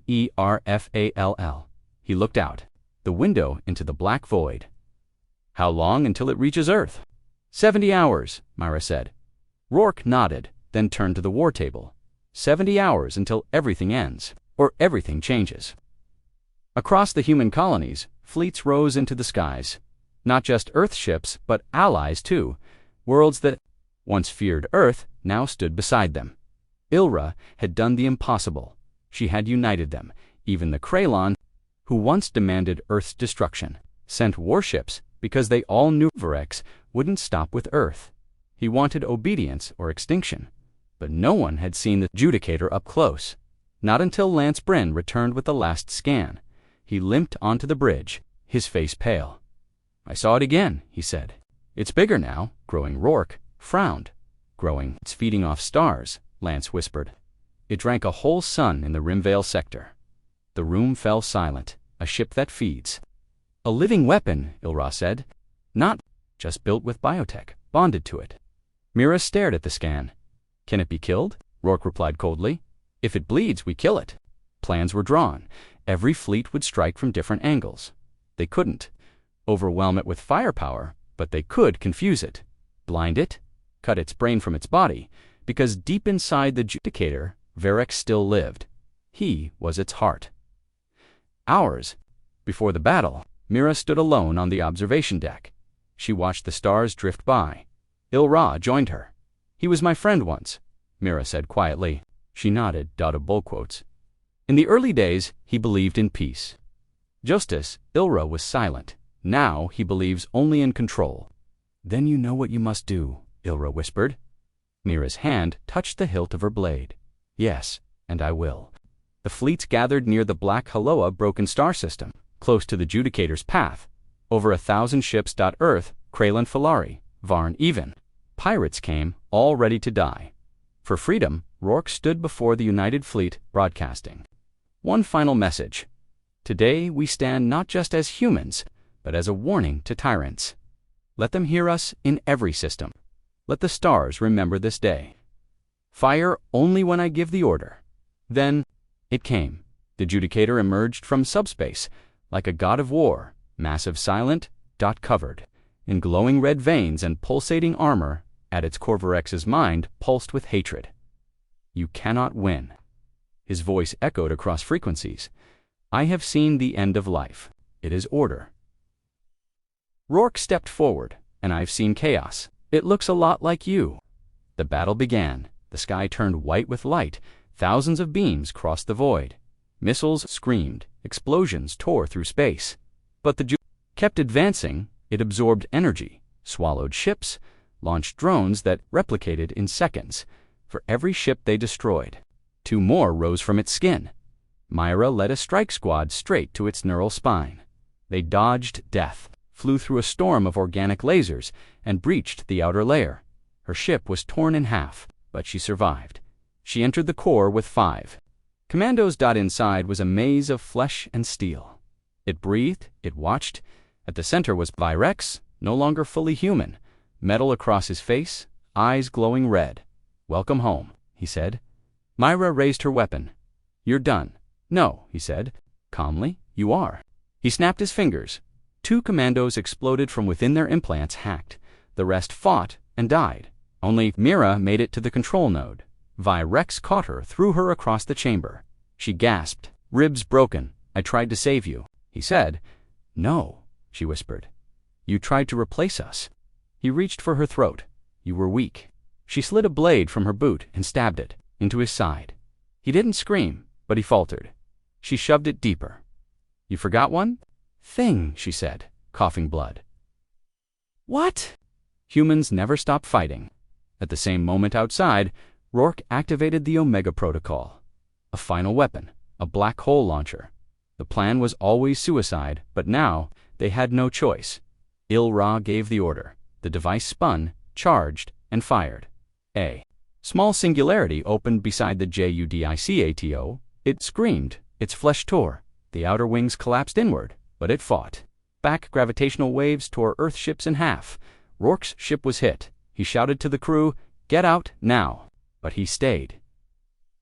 He looked out, the window into the black void. How long until it reaches Earth? 70 hours, Myra said. Rourke nodded, then turned to the war table. 70 hours until everything ends, or everything changes. Across the human colonies, fleets rose into the skies. Not just Earth ships, but allies too. Worlds that once feared Earth now stood beside them. Ilra had done the impossible. She had united them. Even the Kraylon, who once demanded Earth's destruction, sent warships because they all knew Virex wouldn't stop with Earth. He wanted obedience or extinction. But no one had seen the Judicator up close. Not until Lance Bryn returned with the last scan. He limped onto the bridge, his face pale. I saw it again, he said. It's bigger now, growing. Rourke frowned. Growing. It's feeding off stars, Lance whispered. It drank a whole sun in the Rimvale sector. The room fell silent. A ship that feeds. A living weapon, Ilra said. Not just built with biotech, bonded to it. Mira stared at the scan. Can it be killed? Rourke replied coldly. If it bleeds, we kill it. Plans were drawn. Every fleet would strike from different angles. They couldn't overwhelm it with firepower, but they could confuse it, blind it, cut its brain from its body, because deep inside the Judicator, Virex still lived. He was its heart. Hours before the battle, Mira stood alone on the observation deck. She watched the stars drift by. Ilra joined her. He was my friend once, Mira said quietly. She nodded, dotted bull quotes. In the early days, he believed in peace. Justice, Ilra was silent. Now he believes only in control. Then you know what you must do, Ilra whispered. Mira's hand touched the hilt of her blade. Yes, and I will. The fleets gathered near the Black Haloa broken star system, close to the Judicator's path. Over 1,000 ships. Earth, Kraylan Falari, Varn even. Pirates came, all ready to die. For freedom, Rourke stood before the United Fleet, broadcasting. One final message. Today we stand not just as humans, but as a warning to tyrants. Let them hear us in every system. Let the stars remember this day. Fire only when I give the order. Then it came. The Judicator emerged from subspace, like a god of war, massive, silent, covered in glowing red veins and pulsating armor. At its core, Virex's mind pulsed with hatred. You cannot win. His voice echoed across frequencies. I have seen the end of life. It is order. Rourke stepped forward, and I've seen chaos. It looks a lot like you. The battle began. The sky turned white with light. Thousands of beams crossed the void. Missiles screamed. Explosions tore through space. But the kept advancing. It absorbed energy, swallowed ships, launched drones that replicated in seconds. For every ship they destroyed, 2 more rose from its skin. Myra led a strike squad straight to its neural spine. They dodged death, flew through a storm of organic lasers, and breached the outer layer. Her ship was torn in half, but she survived. She entered the core with 5 commandos. Inside was a maze of flesh and steel. It breathed, it watched. At the center was Virex, no longer fully human, metal across his face, eyes glowing red. "Welcome home," he said. Myra raised her weapon. "You're done." "No," he said calmly, "you are." He snapped his fingers. 2 commandos exploded from within their implants, hacked. The rest fought and died. Only Mira made it to the control node. Rex caught her, threw her across the chamber. She gasped. "Ribs broken. I tried to save you," he said. "No," she whispered. "You tried to replace us." He reached for her throat. "You were weak." She slid a blade from her boot and stabbed it into his side. He didn't scream, but he faltered. She shoved it deeper. "You forgot one thing," she said, coughing blood. "What?" Humans never stop fighting. At the same moment outside, Rourke activated the Omega Protocol. A final weapon, a black hole launcher. The plan was always suicide, but now they had no choice. Il-Ra gave the order. The device spun, charged, and fired. A small singularity opened beside the JUDICATO. It screamed, its flesh tore. The outer wings collapsed inward, but it fought. Back gravitational waves tore Earth ships in half. Rourke's ship was hit. He shouted to the crew, "Get out, now!" But he stayed.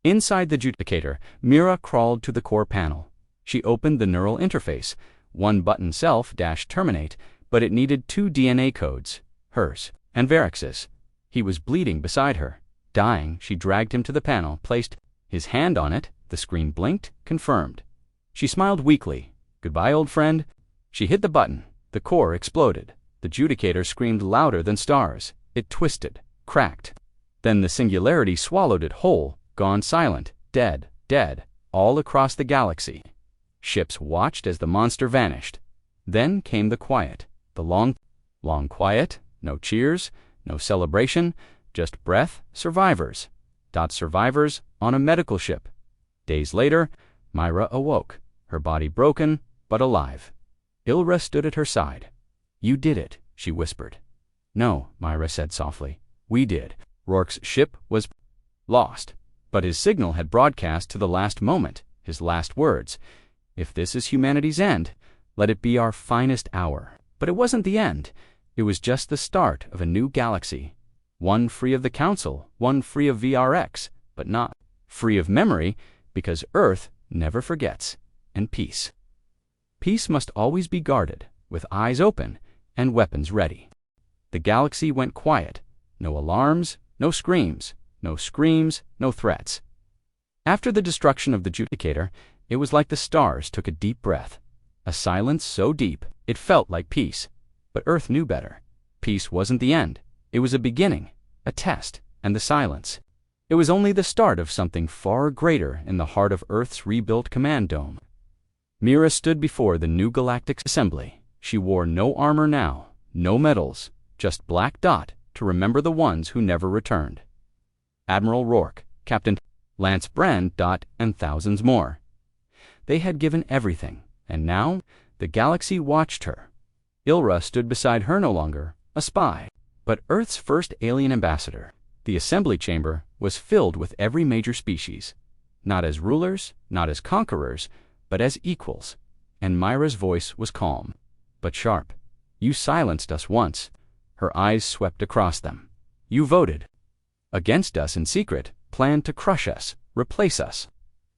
Inside the Judicator, Mira crawled to the core panel. She opened the neural interface. One button self-terminate, but it needed 2 DNA codes, hers and Varex's. He was bleeding beside her. Dying, she dragged him to the panel, placed his hand on it. The screen blinked, confirmed. She smiled weakly. "Goodbye, old friend." She hit the button. The core exploded. The Judicator screamed louder than stars. It twisted, cracked. Then the singularity swallowed it whole, gone silent, dead, all across the galaxy. Ships watched as the monster vanished. Then came the quiet, the long quiet, no cheers, no celebration, just breath, survivors. Survivors on a medical ship. Days later, Myra awoke, her body broken, but alive. Il-Ra stood at her side. "You did it," she whispered. "No," Myra said softly. "We did." Rourke's ship was lost, but his signal had broadcast to the last moment, his last words. "If this is humanity's end, let it be our finest hour." But it wasn't the end. It was just the start of a new galaxy. One free of the Council, one free of VRX, but not free of memory, because Earth never forgets, and peace. Peace must always be guarded, with eyes open and weapons ready. The galaxy went quiet. No alarms, no screams, no threats. After the destruction of the Judicator, it was like the stars took a deep breath. A silence so deep, it felt like peace. But Earth knew better. Peace wasn't the end. It was a beginning, a test, and the silence. It was only the start of something far greater in the heart of Earth's rebuilt command dome. Mira stood before the new galactic assembly. She wore no armor now, no medals, just black dot to remember the ones who never returned. Admiral Rourke, Captain Lance Brand, and thousands more. They had given everything, and now the galaxy watched her. Il-Ra stood beside her no longer, a spy, but Earth's first alien ambassador. The assembly chamber was filled with every major species, not as rulers, not as conquerors, but as equals, and Myra's voice was calm, but sharp. "You silenced us once." Her eyes swept across them. "You voted against us in secret, planned to crush us, replace us.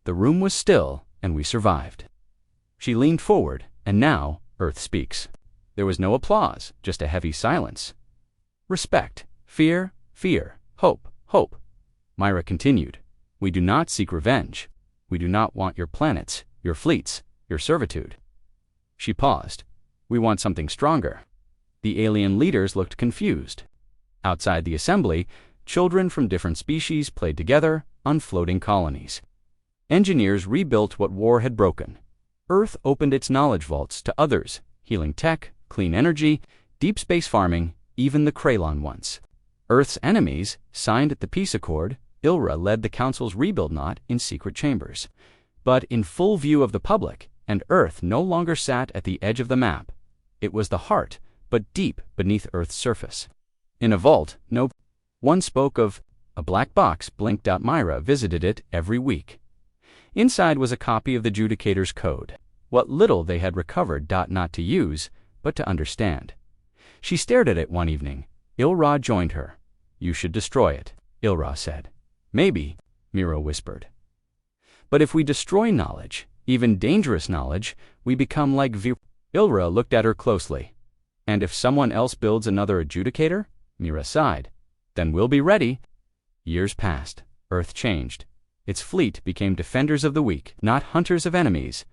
The room was still, and we survived." She leaned forward, and now Earth speaks. There was no applause, just a heavy silence. Respect, fear, hope. Myra continued. "We do not seek revenge. We do not want your planets, your fleets, your servitude." She paused. "We want something stronger." The alien leaders looked confused. Outside the assembly, children from different species played together on floating colonies. Engineers rebuilt what war had broken. Earth opened its knowledge vaults to others, healing tech, clean energy, deep space farming, even the Kralon once. Earth's enemies signed the peace accord. Il-Ra led the Council's rebuild knot in secret chambers. But in full view of the public, and Earth no longer sat at the edge of the map. It was the heart, but deep beneath Earth's surface. In a vault, no one spoke of. A black box blinked out. Myra visited it every week. Inside was a copy of the Judicator's code. What little they had recovered, not to use, but to understand. She stared at it one evening. Il-Ra joined her. You should destroy it, Ilra said. Maybe, Mira whispered. But if we destroy knowledge, even dangerous knowledge, we become like Ilra looked at her closely. And if someone else builds another adjudicator? Mira sighed. Then we'll be ready. Years passed. Earth changed. Its fleet became defenders of the weak, not hunters of enemies.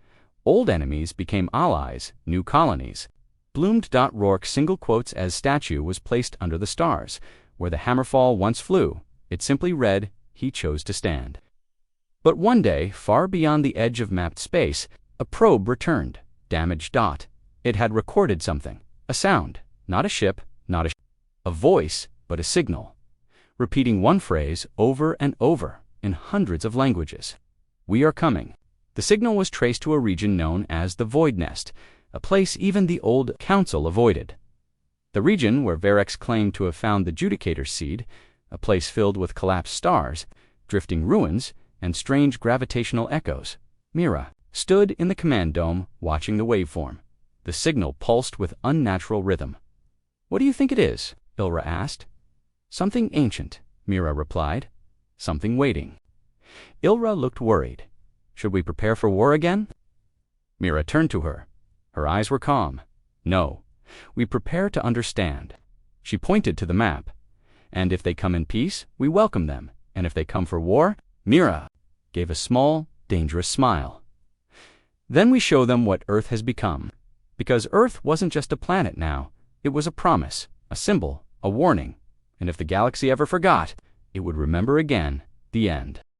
Old enemies became allies, new colonies. Bloomed. Rourke's single quotes as statue was placed under the stars, where the Hammerfall once flew. It simply read, "He chose to stand." But one day, far beyond the edge of mapped space, a probe returned, damaged. It had recorded something, a sound, not a ship, not a voice, but a signal, repeating one phrase over and over in hundreds of languages. "We are coming." The signal was traced to a region known as the Void Nest, a place even the old council avoided. The region where Varex claimed to have found the Judicator's seed, a place filled with collapsed stars, drifting ruins, and strange gravitational echoes. Mira stood in the command dome watching the waveform. The signal pulsed with unnatural rhythm. "What do you think it is?" Ilra asked. "Something ancient," Mira replied. "Something waiting." Ilra looked worried. "Should we prepare for war again?" Mira turned to her. Her eyes were calm. "No, we prepare to understand." She pointed to the map. "And if they come in peace, we welcome them. And if they come for war," Mira gave a small, dangerous smile. "Then we show them what Earth has become." Because Earth wasn't just a planet now. It was a promise, a symbol, a warning. And if the galaxy ever forgot, it would remember again. The end.